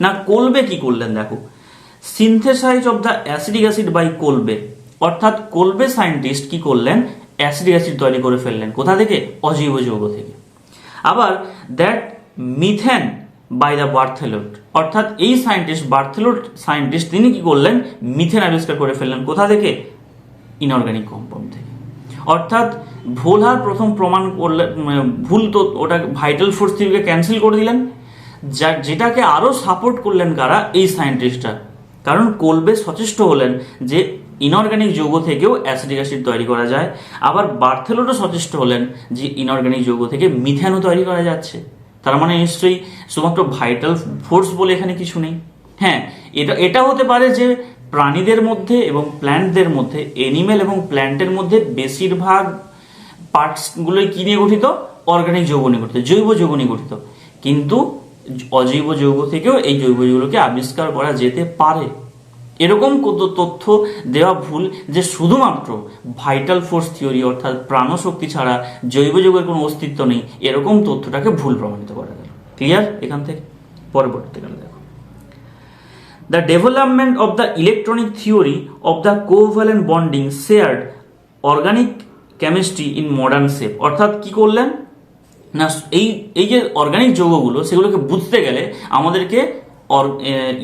[SPEAKER 1] না, কোলবে কি করলেন দেখো, synthesise of the acidic acid by Kolbe, অর্থাৎ কোলবে সায়েন্টিস্ট কি করলেন, অ্যাসিডিক অ্যাসিড তৈরি করে ফেললেন, কোথা থেকে, অজৈব যৌগ থেকে। আবার দ্যাট মিথেন বাই দ্য বার্থেলোট, অর্থাৎ এই সায়েন্টিস্ট বার্থেলোট সায়েন্টিস্ট তিনি কি করলেন, মিথেন আবিষ্কার করে ফেললেন, কোথা থেকে, ইনঅর্গানিক কম্পাউন্ড থেকে। অর্থাৎ ভোলহার প্রথম প্রমাণ করলেন, ভুল, তো ওটা ভাইটাল ফোর্স থিওরিকে ক্যান্সেল করে দিলেন, যেটাকে আরো সাপোর্ট করলেন কারা, এই সায়েন্টিস্টরা। কারণ কোলবে সচেষ্ট হলেন যে ইনঅর্গানিক যৌগ থেকেও অ্যাসিডিক অ্যাসিড তৈরি করা যায়। আবার বার্থেলোটও সচেষ্ট হলেন যে ইনঅর্গানিক যৌগ থেকে মিথেনও তৈরি করা যাচ্ছে। তার মানে নিশ্চয়ই শুধুমাত্র ভাইটাল ফোর্স বলে এখানে কিছু নেই। হ্যাঁ, এটা হতে পারে যে প্রাণীদের মধ্যে এবং প্ল্যান্টদের মধ্যে, এনিম্যাল এবং প্ল্যান্টের মধ্যে বেশিরভাগ পার্টসগুলোই কি নিয়ে গঠিত, অর্গানিক যৌগ নিয়ে গঠিত, জৈব যৌগ নিয়ে গঠিত। কিন্তু অজৈব যৌগ থেকেও এই জৈব যৌগকে আবিষ্কার করা যেতে পারে, এরকম কত তথ্য দেওয়া ভুল যে শুধুমাত্র ভাইটাল ফোর্স থিওরি অর্থাৎ প্রাণশক্তি ছাড়া জৈব যৌগের কোনো অস্তিত্ব নেই, এরকম তথ্যটাকে ভুল প্রমাণিত করা গেল। ক্লিয়ার? এখান থেকে পরবর্তীকালে দেখো, the development of the electronic theory of the covalent bonding shared organic chemistry in modern shape, অর্থাৎ কি করলেন না, এই যে অর্গানিক যৌগগুলো সেগুলোকে বুঝতে গেলে আমাদেরকে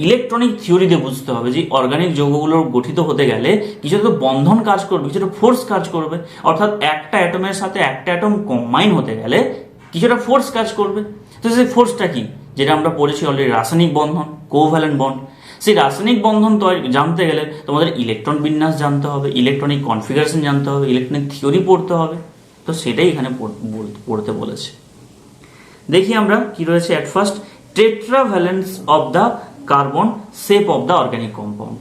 [SPEAKER 1] ইলেকট্রনিক থিওরি দিয়ে বুঝতে হবে যে অর্গানিক যৌগগুলো গঠিত হতে গেলে কিছু তো বন্ধন কাজ করবে, কিছুটা ফোর্স কাজ করবে, অর্থাৎ একটা অ্যাটমের সাথে একটা অ্যাটম কম্বাইন হতে গেলে কিছুটা ফোর্স কাজ করবে। তো সেই ফোর্সটা কি, যেটা আমরা পড়েছি অলরেডি, রাসায়নিক বন্ধন, কোভ্যালেন্ট বন্ড। সেই রাসায়নিক বন্ধন জানতে গেলে তোমাদের ইলেকট্রন বিন্যাস জানতে হবে, ইলেকট্রনিক কনফিগারেশন জানতে হবে, ইলেকট্রনিক থিওরি পড়তে হবে। তো সেটাই এখানে পড়তে বলেছে। দেখি আমরা কি রয়েছে। At first, tetravalence of the carbon shape of the organic compound,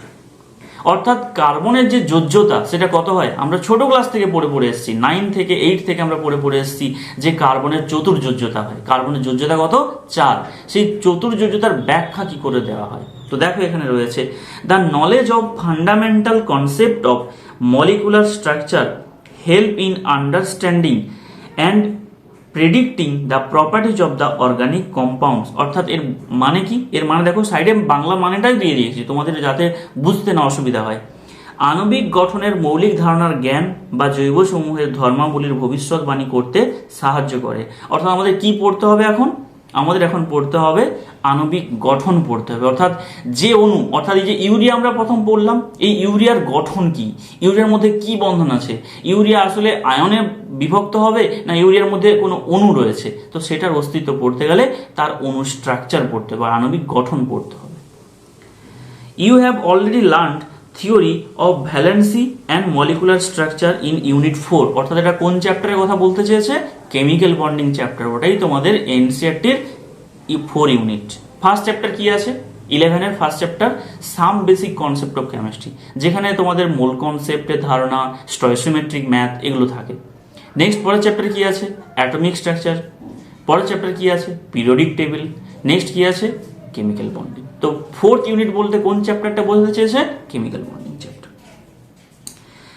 [SPEAKER 1] অর্থাৎ কার্বনের যে যোজ্যতা সেটা কত হয়, আমরা ছোট ক্লাস থেকে পড়ে এসেছি, 9 থেকে 8 থেকে আমরা পড়ে এসেছি যে কার্বনের চতুর্যোজ্যতা হয়। কার্বনের যোজ্যতা কত, 4। সেই চতুর্যোজ্যতার ব্যাখ্যা কি করে দেওয়া হয়, তো দেখো এখানে রয়েছে, the knowledge of fundamental concept of molecular structure help in understanding and predicting the properties of the organic compounds. অর্থাৎ এর মানে কি, এর মানে দেখো সাইডে বাংলা মানেটাই দিয়ে দিয়েছি তোমাদের যাতে বুঝতে না অসুবিধা হয়। আণবিক গঠনের মৌলিক ধারণার জ্ঞান বা জৈব সমূহের ধর্মাবলীর ভবিষ্যৎবাণী করতে সাহায্য করে। অর্থাৎ আমাদের কি পড়তে হবে এখন? আমাদের এখন পড়তে হবে আণবিক গঠন পড়তে হবে, অর্থাৎ যে অণু, অর্থাৎ এই যে ইউরিয়া আমরা প্রথম পড়লাম, এই ইউরিয়ার গঠন কি, ইউরিয়ার মধ্যে কি বন্ধন আছে, ইউরিয়া আসলে আয়নে বিভক্ত হবে না ইউরিয়ার মধ্যে কোনো অণু রয়েছে, তো সেটার অস্তিত্ব পড়তে গেলে তার অণু স্ট্রাকচার পড়তে হবে, আণবিক গঠন পড়তে হবে। You have already learned theory of valency and molecular structure in unit 4, অর্থাৎ এটা কোন চ্যাপ্টারের কথা বলতে চেয়েছে? কেমিক্যাল বন্ডিং চ্যাপ্টার, ওটাই তোমাদের এনসিইআরটির 4 ইউনিট। ফার্স্ট চ্যাপ্টার কি আছে? 11 এর first chapter some basic concept of chemistry, যেখানে তোমাদের মোল কনসেপ্টের ধারণা, স্টয়সিওমেট্রিক ম্যাথ এগুলো থাকে। নেক্সট পরের চ্যাপ্টার কি আছে? Atomic structure. পরের চ্যাপ্টার কি আছে? Periodic table. নেক্সট কি আছে? Chemical bonding. তো 4th ইউনিট বলতে কোন চ্যাপ্টারটা বলতে চেয়েছে? Chemical bonding chapter.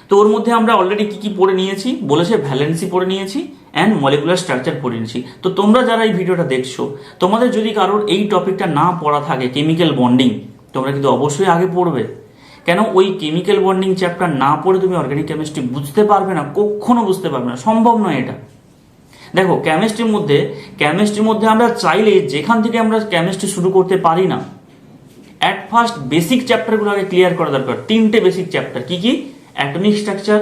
[SPEAKER 1] তো ওর মধ্যে আমরা অলরেডি কি কি পড়ে নিয়েছি? বলেছে ভ্যালেন্সি পড়ে নিয়েছি অ্যান্ড মলিকুলার স্ট্রাকচার পড়ে নিয়েছি। তো তোমরা যারা এই ভিডিওটা দেখছো, তোমাদের যদি কারোর এই টপিকটা না পড়া থাকে কেমিক্যাল বন্ডিং, তোমরা কিন্তু অবশ্যই আগে পড়বে। কেন? ওই কেমিক্যাল বন্ডিং চ্যাপ্টার না পড়ে তুমি অর্গানিক কেমিস্ট্রি বুঝতে পারবে না, কখনো বুঝতে পারবে না, সম্ভব নয় এটা। দেখো কেমিস্ট্রির মধ্যে আমরা চাইলে যেখান থেকে আমরা কেমিস্ট্রি শুরু করতে পারি না, অ্যাট ফার্স্ট বেসিক চ্যাপ্টারগুলো আগে ক্লিয়ার করা দরকার। 3টে বেসিক চ্যাপ্টার কি কি? অ্যাটমিক স্ট্রাকচার,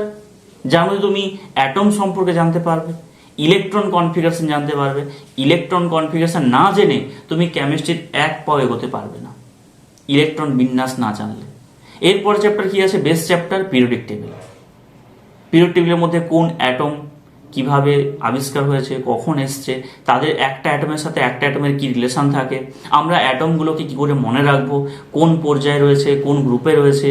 [SPEAKER 1] যার মধ্যে তুমি অ্যাটম সম্পর্কে জানতে পারবে, ইলেকট্রন কনফিগারেশন জানতে পারবে। ইলেকট্রন কনফিগারেশন না জেনে তুমি কেমিস্ট্রির এক পাও এগোতে পারবে না, ইলেকট্রন বিন্যাস না জানলে। এরপর চ্যাপ্টার কি আছে? Base chapter periodic table. Periodic টেবিলের মধ্যে কোন অ্যাটম কিভাবে আবিষ্কার হয়েছে, কখন এসছে, তাদের একটা অ্যাটমের সাথে একটা অ্যাটমের কি রিলেশন থাকে, আমরা অ্যাটমগুলোকে কি করে মনে রাখবো, কোন পর্যায়ে রয়েছে, কোন গ্রুপে রয়েছে,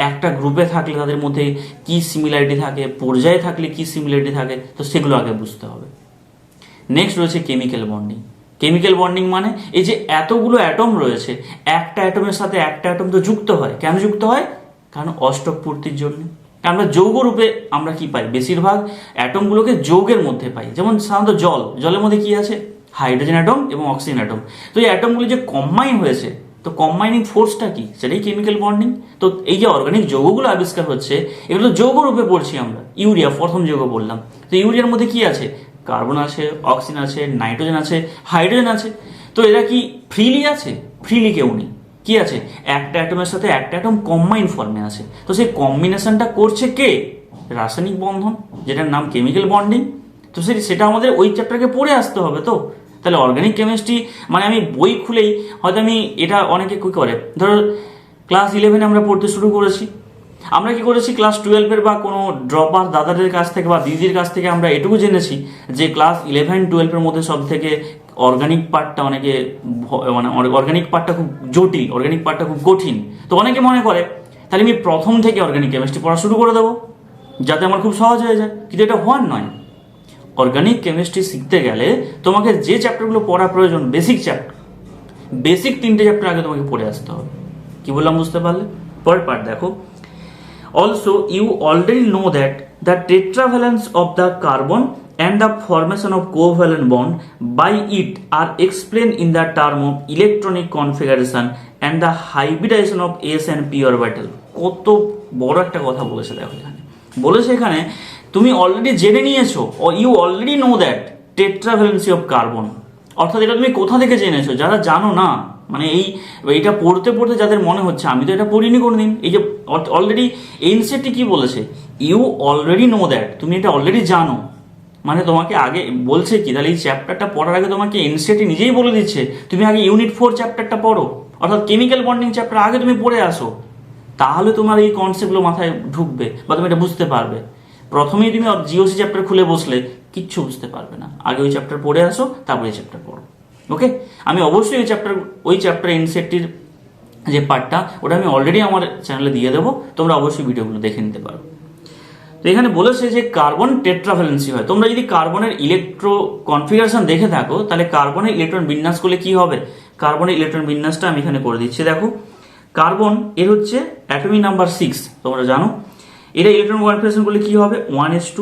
[SPEAKER 1] একটা গ্রুপে থাকলে তাদের মধ্যে কি সিমিলারিটি থাকে, পর্যায়ে থাকলে কি সিমিলারিটি থাকে, তো সেগুলো আগে বুঝতে হবে। নেক্সট রয়েছে কেমিক্যাল বন্ডিং। কেমিক্যাল বন্ডিং মানে এই যে এতগুলো অ্যাটম রয়েছে, একটা অ্যাটমের সাথে একটা অ্যাটম তো যুক্ত হয়। কেন যুক্ত হয়? কারণ অষ্টক পূর্তির জন্য। আমরা যৌগ রূপে আমরা কি পাই? বেশিরভাগ অ্যাটমগুলোকে যৌগের মধ্যে পাই। যেমন সাধারণত জলের মধ্যে কি আছে? হাইড্রোজেন অ্যাটম এবং অক্সিজেন অ্যাটম। তো এই অ্যাটমগুলো যে কম্বাইন হয়েছে, তো কম্বাইনিং ফোর্সটা কি? সেটাই কেমিক্যাল বন্ডিং। তো এই যে অর্গানিক যৌগগুলো আবিষ্কার হচ্ছে, এগুলো যৌগ রূপে পড়ছি আমরা। ইউরিয়া প্রথম যৌগ বললাম, তো ইউরিয়ার মধ্যে কি আছে? কার্বন আছে, অক্সিজেন আছে, নাইট্রোজেন আছে, হাইড্রোজেন আছে। তো এরা কি ফ্রিলি আছে? ফ্রিলি কেউ নেই। কি আছে? একটা অ্যাটমের সাথে একটা অ্যাটম কম্বাইন ফর্মে আছে। তো সেই কম্বিনেশনটা করছে কে? রাসায়নিক বন্ধন, যেটার নাম কেমিক্যাল বন্ডিং। তো সেটা আমাদের ওই চ্যাপ্টারকে পড়ে আসতে হবে। তো তাহলে অর্গানিক কেমিস্ট্রি মানে আমি বই খুলেই হয়তো আমি এটা অনেকে কি করে, ধরো ক্লাস 11 আমরা পড়তে শুরু করেছি, আমরা কি করেছি ক্লাস 12 বা কোনো ড্রপার দাদাদের কাছ থেকে বা দিদির কাছ থেকে আমরা এটুকু জেনেছি যে ক্লাস 11-12 মধ্যে সব থেকে অর্গানিক পার্টটা অনেকে মানে অর্গানিক পার্টটা খুব জটিল, অর্গানিক পার্টটা খুব কঠিন। তো অনেকে মনে করে তাহলে আমি প্রথম থেকে অর্গানিক কেমিস্ট্রি পড়া শুরু করে দেবো যাতে আমার খুব সহজ হয়ে যায়, কিন্তু এটা হওয়ার নয়। অর্গানিক কেমিস্ট্রি শিখতে গেলে তোমাকে যে চ্যাপ্টারগুলো পড়া প্রয়োজন, বেসিক 3টে চ্যাপ্টার আগে তোমাকে পড়ে আসতে হবে। কি বললাম বুঝতে পারলে? পরের পার্ট দেখো। Also, you already know that the tetravalence of the carbon and the formation of covalent bond by it are explained in the term of electronic configuration and the hybridization of s and p orbital. কত বড় একটা কথা বলেছে দেখো এখানে। বলেছে এখানে তুমি অলরেডি জেনে নিয়েছো, you already know that tetravalency of carbon. অর্থাৎ এটা তুমি কোথা থেকে জেনেছো? যারা জানো না, মানে এইটা পড়তে পড়তে যাদের মনে হচ্ছে আমি তো এটা পড়িনি কোনোদিন, এই যে অলরেডি এনসিইআরটি কি বলেছে? ইউ অলরেডি নো দ্যাট, তুমি এটা অলরেডি জানো। মানে তোমাকে আগে বলছে কি, তাহলে এই চ্যাপ্টারটা পড়ার আগে তোমাকে এনসিইআরটি নিজেই বলে দিচ্ছে তুমি আগে ইউনিট 4 চ্যাপ্টারটা পড়ো, অর্থাৎ কেমিক্যাল বন্ডিং চ্যাপ্টার আগে তুমি পড়ে আসো, তাহলে তোমার এই কনসেপ্টগুলো মাথায় ঢুকবে বা তুমি এটা বুঝতে পারবে। প্রথমেই তুমি জিওসি চ্যাপ্টার খুলে বসলে কিচ্ছু বুঝতে পারবে না, আগে ওই চ্যাপ্টার পড়ে আসো, তারপরে এই চ্যাপ্টার পড়ো। ওকে, আমি অবশ্যই ওই চ্যাপ্টার এনসিইআরটির যে পার্টটা ওটা আমি অলরেডি আমার চ্যানেলে দিয়ে দেবো, তোমরা অবশ্যই ভিডিওগুলো দেখে নিতে পারো। তো এখানে বলেছে যে কার্বন টেট্রাভ্যালেন্সি হয়। তোমরা যদি কার্বনের ইলেকট্রো কনফিগারেশন দেখে থাকো তাহলে কার্বনের ইলেকট্রন বিন্যাস করলে কি হবে? কার্বনের ইলেকট্রন বিন্যাসটা আমি এখানে করে দিচ্ছি। দেখো কার্বন এর হচ্ছে অ্যাটমিক নাম্বার 6, তোমরা জানো। এটা ইলেকট্রন কনফিগারেশন করলে কি হবে? 1s2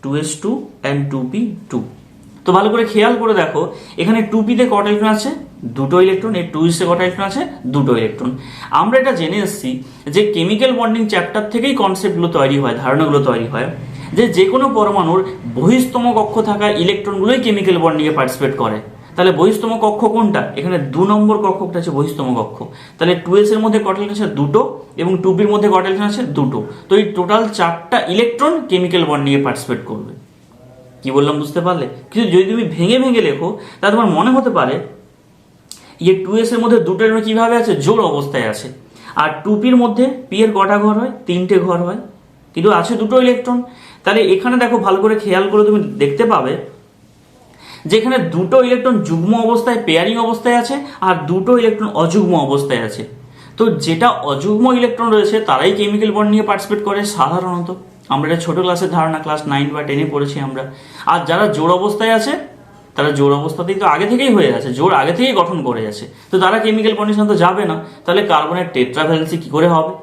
[SPEAKER 1] 2s2 and 2p2। তো ভালো করে খেয়াল করে দেখো, এখানে 2p-তে কটা ইলেকট্রন আছে? দুটো ইলেকট্রন। এই 2s-এ কটা ইলেকট্রন আছে? দুটো ইলেকট্রন। আমরা এটা জেনে এসেছি যে কেমিক্যাল বন্ডিং চ্যাপ্টার থেকেই কনসেপ্টগুলো তৈরি হয়, ধারণাগুলো তৈরি হয়, যে কোনো পরমাণুর বহিস্তম কক্ষ থাকা ইলেকট্রনগুলোই কেমিক্যাল বন্ডিংয়ে পার্টিসিপেট করে। তাহলে বহিস্তম কক্ষ কোনটা? এখানে 2 নম্বর কক্ষটা আছে বহিস্তম কক্ষ। তাহলে 2s-এর মধ্যে কটা ইলেকট্রন আছে? দুটো, এবং 2p-র মধ্যে কটা ইলেকট্রন আছে? দুটো। তো এই টোটাল 4টা ইলেকট্রন কেমিক্যাল বন্ডিংয়ে পার্টিসিপেট করবে। কি বললাম বুঝতে পারলে? কিন্তু যদি তুমি ভেঙে ভেঙে লেখো তাহলে তোমার মনে হতে পারে যে 2s-এর মধ্যে দুটো ইলেকট্রন কিভাবে আছে? জোড় অবস্থায় আছে। আর 2p-র মধ্যে p-এর কটা ঘর হয়? 3টে ঘর হয়, কিন্তু আছে দুটো ইলেকট্রন। তাহলে এখানে দেখো, ভালো করে খেয়াল করে তুমি দেখতে পাবে যে এখানে দুটো ইলেকট্রন যুগ্ম অবস্থায়, পেয়ারিং অবস্থায় আছে, আর দুটো ইলেকট্রন অযুগ্ম অবস্থায় আছে। তো যেটা অযুগ্ম ইলেকট্রন রয়েছে তারাই কেমিক্যাল বন্ড নিয়ে পার্টিসিপেট করে সাধারণত। আমরা এটা ছোট ক্লাসের ধারণা, ক্লাস 9 বা 10-এ পড়েছি আমরা। আর যারা জোড় অবস্থায় আছে তারা জোড় অবস্থাতেই তো আগে থেকেই হয়ে আছে, জোড় আগে থেকেই গঠন করে আছে, তো তারা কেমিক্যাল বন্ডের সাথে যাবে না। তাহলে কার্বনের টেট্রাভ্যালেন্সি কি করে হবে?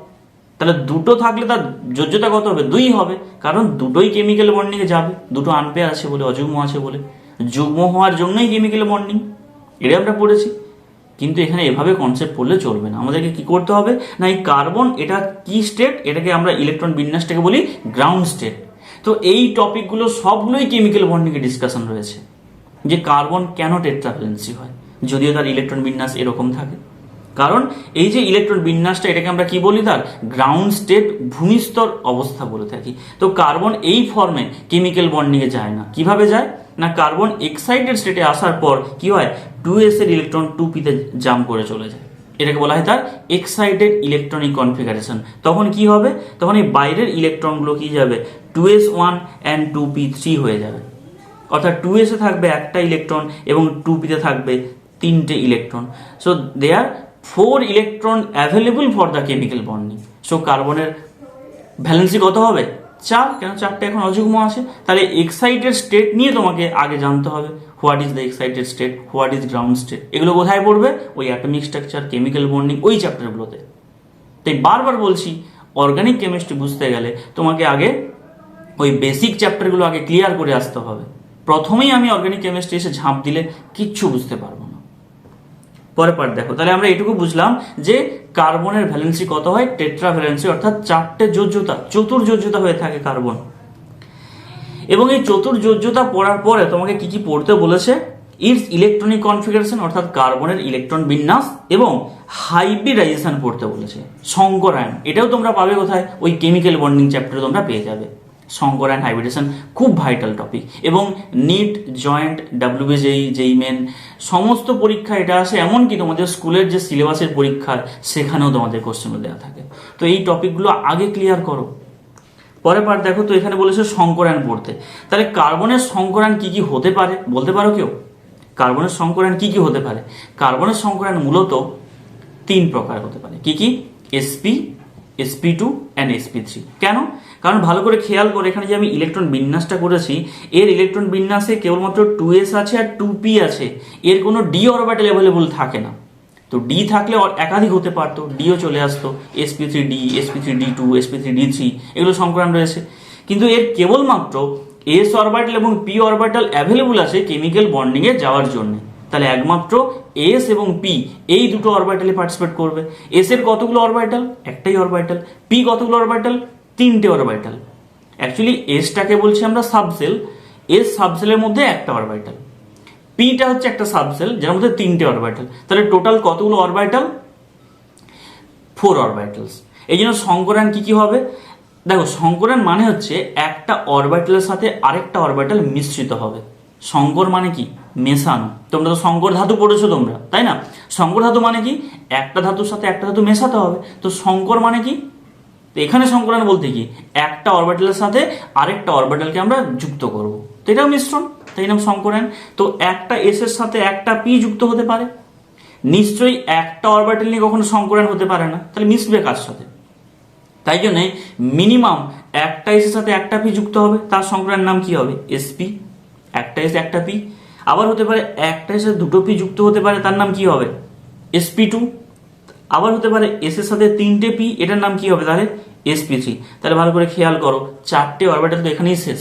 [SPEAKER 1] তাহলে দুটো থাকলে তার যোজ্যতা কত হবে? 2 হবে, কারণ দুটোই কেমিক্যাল বন্ডিংয়ে যাবে, দুটো আনপেয়ার আছে বলে, অযুগ্ম আছে বলে। যুগ্ম হওয়ার জন্যই কেমিক্যাল বন্ডিং, এটা আমরা পড়েছি। কিন্তু এখানে এভাবে কনসেপ্ট পড়লে চলবে না, আমাদেরকে কি করতে হবে না, এই কার্বন এটা কি স্টেট, এটাকে আমরা ইলেকট্রন বিন্যাসটাকে বলি গ্রাউন্ড স্টেট। তো এই টপিকগুলো সবগুলোই কেমিক্যাল বন্ডিংয়ে ডিসকাশন রয়েছে, যে কার্বন কেন টেট্রাভ্যালেন্সি হয় যদিও তার ইলেকট্রন বিন্যাস এরকম থাকে। কারণ এই যে ইলেকট্রন বিন্যাসটা, এটাকে আমরা কি বলি? তার গ্রাউন্ড স্টেট, ভূমিস্তর অবস্থা বলে থাকি। তো কার্বন এই ফর্মে কেমিক্যাল বন্ডিংয়ে যায় না। কিভাবে যায় না, কার্বন এক্সাইটেড স্টেটে আসার পর কি হয়, 2s-এর ইলেকট্রন 2p-তে জাম্প করে চলে যায়, এটাকে বলা হয় তার এক্সাইটেড ইলেকট্রনিক কনফিগারেশন। তখন কি হবে? তখন এই বাইরের ইলেকট্রনগুলো কি যাবে, 2s1 and 2p3 হয়ে যাবে। অর্থাৎ 2s-এ থাকবে একটা ইলেকট্রন এবং 2p-তে থাকবে 3টে electron. So they are 4 electron available for the chemical bonding. So কার্বনের ভ্যালেন্সি কত হবে? 4, কেন 4টে এখন অযুগ্ম আছে। তাহলে এক্সাইটেড স্টেট নিয়ে তোমাকে আগে জানতে হবে, what is the excited state, what is ground state. এগুলো কোথায় পড়বে? ওই অ্যাটমিক স্ট্রাকচার, কেমিক্যাল বন্ডিং, ওই চ্যাপ্টারগুলোতে। তাই বারবার বলছি, অর্গানিক কেমিস্ট্রি বুঝতে গেলে তোমাকে আগে ওই বেসিক চ্যাপ্টারগুলো আগে ক্লিয়ার করে আসতে হবে। প্রথমেই আমি অর্গানিক কেমিস্ট্রি এসে ঝাঁপ দিলে কিচ্ছু বুঝতে পারবো না। পরে পার্ট দেখো। তাহলে আমরা এটুকু বুঝলাম যে কার্বনের ভ্যালেন্সি কত হয়? টেট্রা ভ্যালেন্সি, অর্থাৎ 4টে যোজ্যতা, চতুর্যোজ্যতা হয়ে থাকে কার্বন। এবং এই চতুর্যোজ্যতা পড়ার পরে তোমাকে কি কি পড়তে বলেছে? ইটস ইলেকট্রনিক কনফিগারেশন, অর্থাৎ কার্বনের ইলেকট্রন বিন্যাস, এবং হাইব্রিডাইজেশন পড়তে বলেছে, সংকরায়ন। এটাও তোমরা পাবে কোথায়? ওই কেমিক্যাল বন্ডিং চ্যাপ্টারে তোমরা পেয়ে যাবে। সংকরায়ন, হাইব্রিডেশন খুব ভাইটাল টপিক। এবং NEET, joint, WBJEE, JEE main সমস্ত পরীক্ষা এটা আসে, এমনকি তোমাদের স্কুলের যে সিলেবাসের পরীক্ষা সেখানেও তোমাদের কোশ্চেনগুলো দেওয়া থাকে। তো এই টপিকগুলো আগে ক্লিয়ার করো। পরে পার দেখো, তো এখানে বলেছে সংকরায়ন পড়তে। তাহলে কার্বনের সংকরায়ন কি কি হতে পারে বলতে পারো কেউ? কার্বনের সংকরায়ন কি কি হতে পারে? কার্বনের সংকরায়ন মূলত 3 প্রকার হতে পারে। কি কি? sp, sp2 and sp3। কেন? কারণ ভালো করে খেয়াল করে, এখানে যে আমি ইলেকট্রন বিন্যাসটা করেছি, এর ইলেকট্রন বিন্যাসে কেবলমাত্র 2s আছে আর 2p আছে, এর কোনো d অরবিটাল অ্যাভেলেবল থাকে না। তো d থাকলে একাধিক হতে পারতো, ডিও চলে আসতো, sp3d, sp3d2, sp3d3, এগুলো সংকরায়ন রয়েছে। কিন্তু এর কেবলমাত্র s অরবিটাল এবং p অরবিটাল অ্যাভেলেবল আছে কেমিক্যাল বন্ডিংয়ে যাওয়ার জন্য। তাহলে একমাত্র s এবং p এই দুটো অরবিটালে পার্টিসিপেট করবে। s এর কতগুলো অরবিটাল? একটাই অরবিটাল। p কতগুলো অরবিটাল? 3টে অরবিটাল। অ্যাকচুয়ালি এসটাকে বলছি আমরা সাবসেল, এস সাবসেলের মধ্যে একটা অরবিটাল, পিটা হচ্ছে একটা সাবসেল যার মধ্যে 3টে অরবিটাল। তাহলে টোটাল কতগুলো অরবিটাল? 4 অরবিটালস। এই জন্য সংকরায়ন কি কি হবে? দেখো, সংকরায়ন মানে হচ্ছে একটা অরবিটালের সাথে আরেকটা অরবিটাল মিশ্রিত হবে। সংকর মানে কি? মেশানো। তোমরা তো সংকর ধাতু পড়েছো তোমরা, তাই না? সংকর ধাতু মানে কি? একটা ধাতুর সাথে একটা ধাতু মেশাতে হবে। তো সংকর মানে কি? তো এখানে সংকরায়ন বলতে কি, একটা অরবিটালের সাথে আরেকটা অরবিটালকে আমরা যুক্ত করব, তো এটাও মিশ্রণ, তাই নাম সংকরায়ন। তো একটা এস এর সাথে একটা পি যুক্ত হতে পারে, নিশ্চয়ই একটা অরবিটাল নিয়ে কখনো সংকরায়ন হতে পারে না, তাহলে মিশবে কার সাথে? তাই জন্য মিনিমাম একটা এস এর সাথে একটা পি যুক্ত হবে, তার সংকরায়ন নাম কি হবে? sp। একটা এস একটা পি। আবার হতে পারে একটা এস এর দুটো পি যুক্ত হতে পারে, তার নাম কি হবে? sp2। আবার হতে পারে এস এর সাথে 3টে পি, এটার নাম কি হবে তাহলে? sp3। তাহলে ভালো করে খেয়াল করো, 4টে অরবিটাল তো এখানেই শেষ।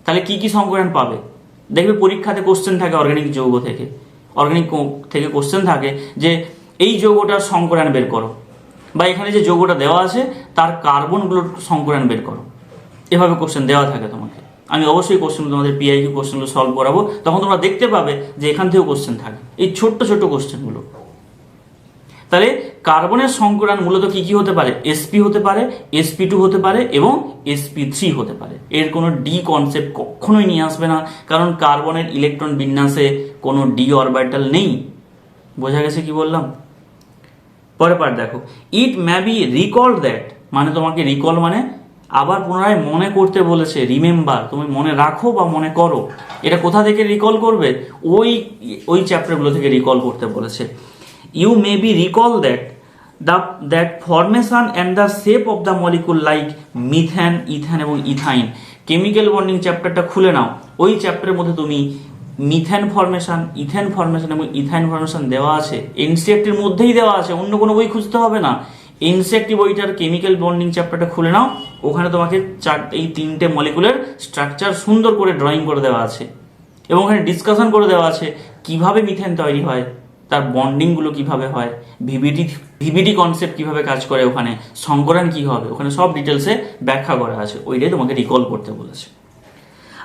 [SPEAKER 1] তাহলে কি কি সংকরায়ন পাবে? দেখবে পরীক্ষাতে কোশ্চেন থাকে অর্গানিক যৌগ থেকে, কোশ্চেন থাকে যে এই যৌগটার সংকরায়ন বের করো, বা এখানে যে যৌগটা দেওয়া আছে তার কার্বনগুলোর সংকরায়ন বের করো, এভাবে কোশ্চেন দেওয়া থাকে তোমাকে। আমি অবশ্যই কোশ্চেনগুলো তোমাদের পিআইকিউ কোশ্চেনগুলো সলভ করাবো, তখন তোমরা দেখতে পাবে যে এখান থেকেও কোশ্চেন থাকে, এই ছোট্ট ছোট্ট কোশ্চেনগুলো। তাহলে কার্বনের সংকরায়ন মূলত কি কি হতে পারে? sp হতে পারে, sp2 হতে পারে এবং sp3 হতে পারে। এর কোনো ডি কনসেপ্ট কখনোই নিয়ে আসবে না, কারণ কার্বনের ইলেকট্রন বিন্যাসে কোনো ডি অরবিটাল নেই। বোঝা গেছে কি বললাম? পরের পার্ট দেখো, ইট মে বি রিকল দ্যাট, মানে তোমাকে রিকল মানে আবার পুনরায় মনে করতে বলেছে, রিমেম্বার, তুমি মনে রাখো বা মনে করো। এটা কোথা থেকে রিকল করবে? ওই চ্যাপ্টারগুলো থেকে রিকল করতে বলেছে। You may be recall that formation and the shape of the molecule like methane, ethane এবং ইথাইন। কেমিক্যাল বন্ডিং চ্যাপ্টারটা খুলে নাও, ওই চ্যাপ্টারের মধ্যে তুমি মিথেন ফরমেশন, ইথেন ফরমেশন এবং ইথাইন ফরমেশন দেওয়া আছে, এনসিইআরটির মধ্যেই দেওয়া আছে, অন্য কোনো বই খুঁজতে হবে না। এনসিইআরটি বইটার কেমিক্যাল বন্ডিং চ্যাপ্টারটা খুলে নাও, ওখানে তোমাকে এই 3টে মলিকুলের স্ট্রাকচার সুন্দর করে ড্রয়িং করে দেওয়া আছে এবং ওখানে ডিসকাশন করে দেওয়া আছে কিভাবে মিথেন তৈরি হয়, তার বন্ডিংগুলো কিভাবে হয়, ভিভিডি কনসেপ্ট কিভাবে কাজ করে, ওখানে সংকরায়ন কি হবে, ওখানে সব ডিটেলসে ব্যাখ্যা করা আছে। ওইটাই তোমাকে রিকল করতে বলেছে।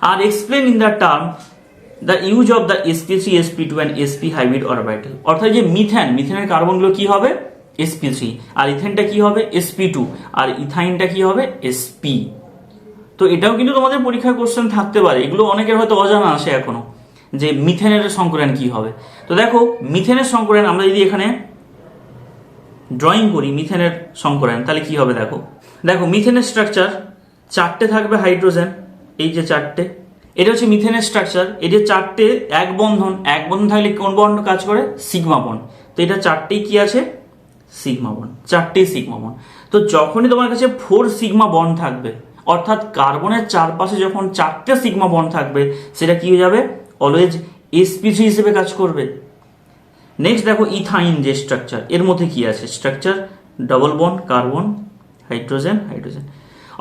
[SPEAKER 1] আর explain in the term the use of the sp3, sp2 and sp hybrid orbital. অর্থাৎ যে মিথেনের কার্বনগুলো কি হবে? sp3, আর ইথেনটা কি হবে? sp2, আর ইথাইনটা কি হবে? sp। তো এটাও কিন্তু তোমাদের পরীক্ষার কোশ্চেন থাকতে পারে, এগুলো অনেকের হয়তো অজানা আসে এখনো, যে মিথেনের সংকরায়ন কি হবে। তো দেখো, মিথেনের সংকরায়ন আমরা যদি এখানে ড্রয়িং করি মিথেনের সংকরায়ন, তাহলে কি হবে? দেখো মিথেনের স্ট্রাকচার 4টে থাকবে হাইড্রোজেন, এই যে 4টে, এটা হচ্ছে মিথেনের স্ট্রাকচার। এই যে 4টে এক বন্ধন থাকলে কোন বন্ড কাজ করে? Sigma bond. তো এটা 4টেই কি আছে? সিগমা বন্ড, 4টেই সিগমা বন্ড। তো যখনই তোমার কাছে 4 সিগমা বন্ড থাকবে, অর্থাৎ কার্বনের চারপাশে যখন 4টে সিগমা বন্ড থাকবে, সেটা কি হয়ে যাবে? অলওয়েজ sp3 হিসেবে কাজ করবে। নেক্সট দেখো ইথাইন যে স্ট্রাকচার, এর মধ্যে কি আছে? Structure double bond, carbon hydrogen,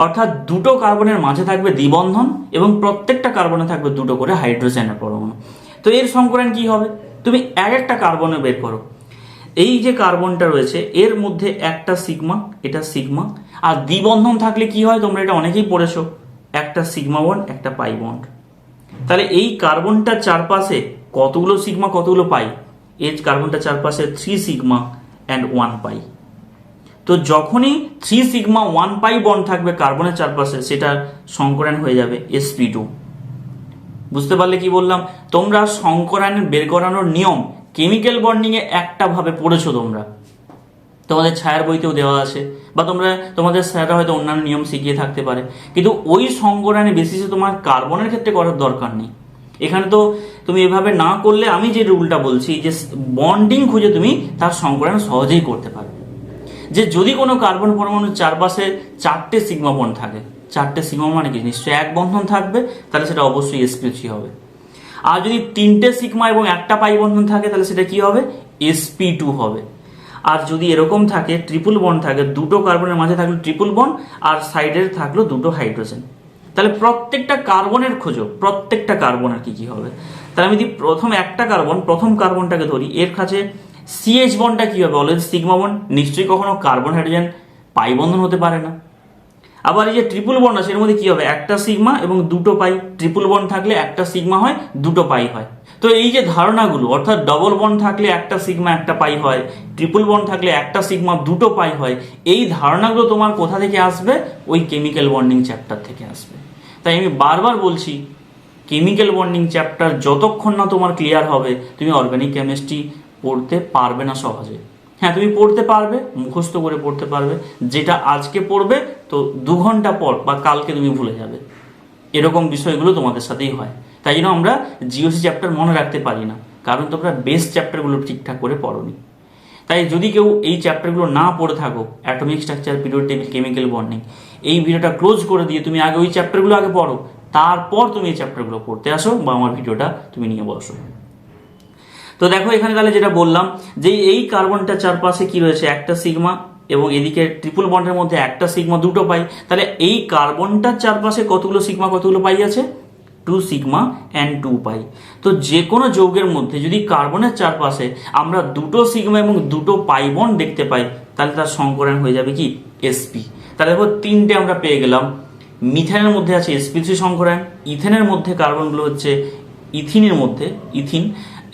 [SPEAKER 1] অর্থাৎ দুটো কার্বনের মাঝে থাকবে দ্বিবন্ধন এবং প্রত্যেকটা কার্বনে থাকবে দুটো করে হাইড্রোজেনের পরমাণু। তো এর সংকরায়ন কি হবে? তুমি একটা কার্বনে বের করো, এই যে কার্বনটা রয়েছে এর মধ্যে একটা সিগমা, এটা সিগমা, আর দ্বিবন্ধন থাকলে কি হয়? তোমরা এটা অনেকেই পড়েছো, একটা সিগমা বন্ড, একটা পাই বন্ড। তাহলে এই কার্বনটার চারপাশে কতগুলো সিগমা, কতগুলো পাই? এই কার্বনটার চারপাশে 3 সিগমা অ্যান্ড 1 পাই। তো যখনই 3 সিগমা 1 পাই বন্ড থাকবে কার্বনের চারপাশে, সেটা সংকরায়ন হয়ে যাবে sp2। বুঝতে পারলে কি বললাম? তোমরা সংকরায়ন বের করানোর নিয়ম কেমিক্যাল বন্ডিং এ একটা ভাবে পড়েছো, তোমরা তোমাদের ছায়ার বইতেও দেওয়া আছে, বা তোমাদের স্যাররা হয়তো অন্যান্য নিয়ম শিখিয়ে থাকতে পারে, কিন্তু ওই সংকরায়নের বেসিসে তোমার কার্বনের ক্ষেত্রে করার দরকার নেই। এখানে তো তুমি এভাবে না করলে, আমি যে রুলটা বলছি, যে বন্ডিং খুঁজে তুমি তার সংকরায়ন সহজেই করতে পারবে। যে যদি কোনো কার্বন পরমাণুর চারপাশে 4টে সিগমা বন্ড থাকে, 4টে সিগমা মানে কি? নিশ্চয়ই এক বন্ধন থাকবে, তাহলে সেটা অবশ্যই sp3 হবে। আর যদি 3টে সিগমা এবং একটা পাই বন্ধন থাকে, তাহলে সেটা কি হবে? sp2 হবে। আর যদি এরকম থাকে, ট্রিপল বন্ড থাকে, দুটো কার্বনের মাঝে থাকলো ট্রিপল বন্ড আর সাইডে থাকলো দুটো হাইড্রোজেন, তাহলে প্রত্যেকটা কার্বনের খোঁজো, প্রত্যেকটা কার্বনের কি হবে। তাহলে আমি যদি প্রথম কার্বনটাকে ধরি, এর কাছে CH বন্ডটা কি হবে? অলওয়েজ সিগমা বন্ড, নিশ্চয়ই কখনো কার্বন হাইড্রোজেন পাই বন্ধন হতে পারে না। আবার এই যে ট্রিপল বন্ড আছে, এর মধ্যে কি হবে? একটা সিগমা এবং দুটো পাই। ট্রিপল বন্ড থাকলে একটা সিগমা হয়, দুটো পাই হয়। তো এই যে ধারণাগুলো, অর্থাৎ ডবল বন্ড থাকলে একটা সিগমা একটা পাই হয়, ট্রিপল বন্ড থাকলে একটা সিগমা দুটো পাই হয়, এই ধারণাগুলো তোমার কোথা থেকে আসবে? ওই কেমিক্যাল বন্ডিং চ্যাপ্টার থেকে আসবে। তাই আমি বারবার বলছি, কেমিক্যাল বন্ডিং চ্যাপ্টার যতক্ষণ না তোমার ক্লিয়ার হবে, তুমি অর্গানিক কেমিস্ট্রি পড়তে পারবে না সহজে। হ্যাঁ, তুমি পড়তে পারবে, মুখস্থ করে পড়তে পারবে, যেটা আজকে পড়বে তো 2 ঘন্টা পর বা কালকে তুমি ভুলে যাবে। এরকম বিষয়গুলো তোমাদের সাথেই হয়। তাই জন্য আমরা জিওসি চ্যাপ্টার মনে রাখতে পারি না, কারণ তোমরা বেস চ্যাপ্টারগুলো ঠিকঠাক করে পড়োনি। তাই যদি কেউ এই চ্যাপ্টারগুলো না পড়ে থাকো, atomic structure, period table, chemical bonding, এই ভিডিওটা ক্লোজ করে দিয়ে তুমি আগে ওই চ্যাপ্টারগুলো আগে পড়ো, তারপর তুমি এই চ্যাপ্টারগুলো পড়তে আসো বা আমার ভিডিওটা তুমি নিয়ে বসো। তো দেখো এখানে তাহলে যেটা বললাম, যে এই কার্বনটা চারপাশে কি রয়েছে? একটা সিগমা, এবং এদিকে ট্রিপল বন্ডের মধ্যে একটা সিগমা দুটো পাই। তাহলে এই কার্বনটার চারপাশে কতগুলো সিগমা কতগুলো পাই আছে? 2 সিগমা and 2 পাই। তো যে কোনো যৌগের মধ্যে যদি কার্বনের চারপাশে আমরা দুটো সিগমা এবং দুটো পাই বন্ড দেখতে পাই, তাহলে তার সংকরায়ন হয়ে যাবে কি sp। তাহলে দেখো তিনটে আমরা পেয়ে গেলাম। মিথেনের মধ্যে আছে sp3 সংকরায়ন, ইথেনের মধ্যে কার্বনগুলো হচ্ছে ইথিনের মধ্যে ইথিন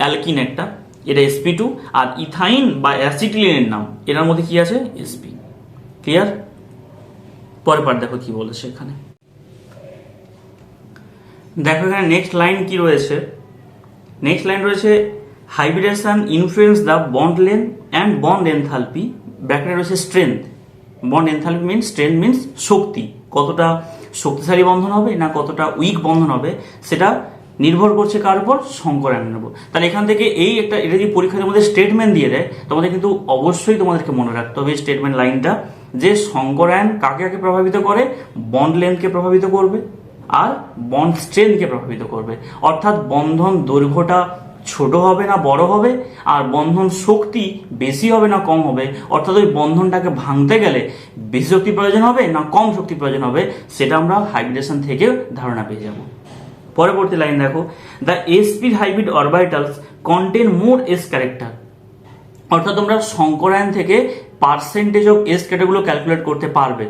[SPEAKER 1] অ্যালকিন একটা, এটা sp2, আর ইথাইন বা অ্যাসিটিলিনের নাম এটার মধ্যে কি আছে sp। ক্লিয়ার? পরের পার্ট দেখো কি বলেছে এখানে। দেখো এখানে নেক্সট লাইন কি রয়েছে। নেক্সট লাইন রয়েছে hybridisation influence the bond length and bond enthalpy, ব্র্যাকেটে রয়েছে strength. Bond enthalpy means, strength means শক্তি, কতটা শক্তিশালী বন্ধন হবে না কতটা উইক বন্ধন হবে সেটা নির্ভর করছে কার উপর, সংকরায়নের উপর। তাহলে এখান থেকে এটা যদি পরীক্ষার মধ্যে স্টেটমেন্ট দিয়ে দেয়, তোমাদের কিন্তু অবশ্যই তোমাদেরকে মনে রাখতে হবে স্টেটমেন্ট লাইনটা, যে সংকরায়ন কাকে কাকে প্রভাবিত করে, বন্ড লেন্থকে প্রভাবিত করবে আর বন্ড স্ট্রেংথকে প্রভাবিত করবে। অর্থাৎ বন্ধন দৈর্ঘ্যটা ছোট হবে না বড় হবে, আর বন্ধন শক্তি বেশি হবে না কম হবে। অর্থাৎ ওই বন্ধনটাকে ভাঙতে গেলে বেশি শক্তি প্রয়োজন হবে না কম শক্তি প্রয়োজন হবে, সেটা আমরা হাইব্রিডেশন থেকে ধারণা পেয়ে যাব। পরবর্তী লাইন দেখো, the sp hybrid orbitals contain more s character. অর্থাৎ তোমরা সংকরায়ন থেকে পার্সেন্টেজ অফ s ক্যারেক্টারগুলো ক্যালকুলেট করতে পারবে।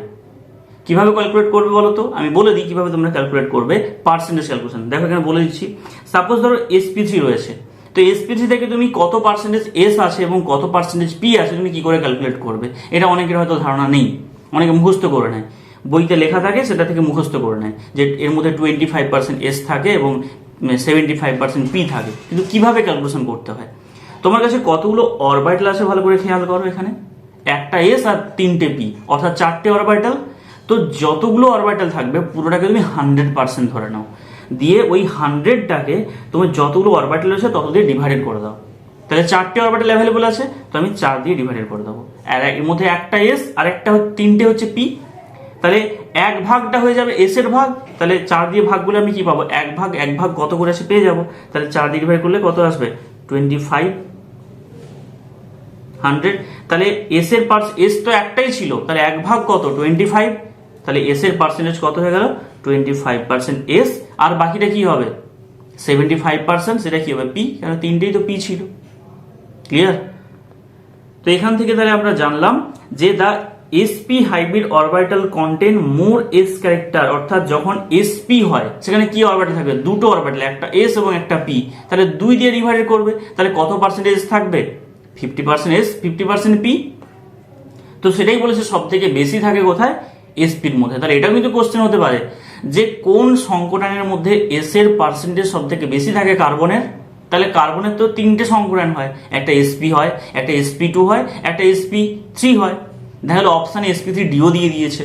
[SPEAKER 1] কিভাবে ক্যালকুলেট করবে বলো তো? আমি বলে দিই কিভাবে তোমরা ক্যালকুলেট করবে পার্সেন্টেজ ক্যালকুলেশন। দেখো এখানে বলে দিচ্ছি, সাপোজ ধরো sp3 রয়েছে, তো sp3 থেকে তুমি কত পার্সেন্টেজ s আছে এবং কত পার্সেন্টেজ p আছে তুমি কি করে ক্যালকুলেট করবে, এটা অনেকের হয়তো ধারণা নেই, অনেকে মুখস্থ করে নেয়, বইতে লেখা থাকে সেটা থেকে মুখস্থ করে নেয় যে এর মধ্যে 25% s থাকে এবং 75% p থাকে। কিন্তু কিভাবে ক্যালকুলেশন করতে হয়, তোমার কাছে কতগুলো অরবিটাল আছে ভালো করে খেয়াল করো। এখানে একটা s আর 3টে p, অর্থাৎ 4টে অরবিটাল। তো যতগুলো অরবিটাল থাকবে পুরোটাকে তুমি 100% ধরে নাও, দিয়ে ওই 100টাকে তুমি যতগুলো অরবিটাল রয়েছে তত দিয়ে ডিভাইডেড করে দাও। তাহলে 4টে অরবিটাল অ্যাভেলেবল আছে, তো আমি 4 দিয়ে ডিভাইডেড করে দেবো। আর এর মধ্যে একটা s আর একটা 3টে হচ্ছে p, তাহলে এক ভাগটা হয়ে যাবে s এর ভাগ। তাহলে 4 দিয়ে ভাগ করলে আমি কি পাবো, এক ভাগ কত করে আছে পেয়ে যাবো। তাহলে 4 দিয়ে ডিভাইড করলে কত আসবে, 25 100। তাহলে s এর s তো একটাই ছিল, তাহলে এক ভাগ কত 25, তাহলে s এর পার্সেন্টেজ কত হয়ে গেল 25% s, আর বাকিটা কি হবে 75%, সেটা কি হবে p, কারণ 3টেই তো p ছিল। ক্লিয়ার? তো এখান থেকে তাহলে আমরা জানলাম যে দা sp হাইব্রিড অরবিটাল কন্টেন মোর s ক্যারেক্টার, অর্থাৎ যখন sp হয় সেখানে কি অরবিটাল থাকবে, দুটো অরবিটাল, একটা s এবং একটা p। তাহলে 2 দিয়ে ডিভাইড করবে, তাহলে কত পার্সেন্টেজ থাকবে 50% s 50% p। তো সেটাই বলেছে সব থেকে বেশি থাকে কোথায়, sp এর মধ্যে। তাহলে এটাও কিন্তু কোশ্চেন হতে পারে যে কোন সংকরায়নের মধ্যে s এর পার্সেন্টেজ সব থেকে বেশি থাকে কার্বনের। তাহলে কার্বনের তো 3টে সংকরায়ন হয়, একটা sp হয়, একটা sp2 হয়, একটা sp3 হয়। দেখা গেল অপশানে sp3 দিয়ে দিয়েছে।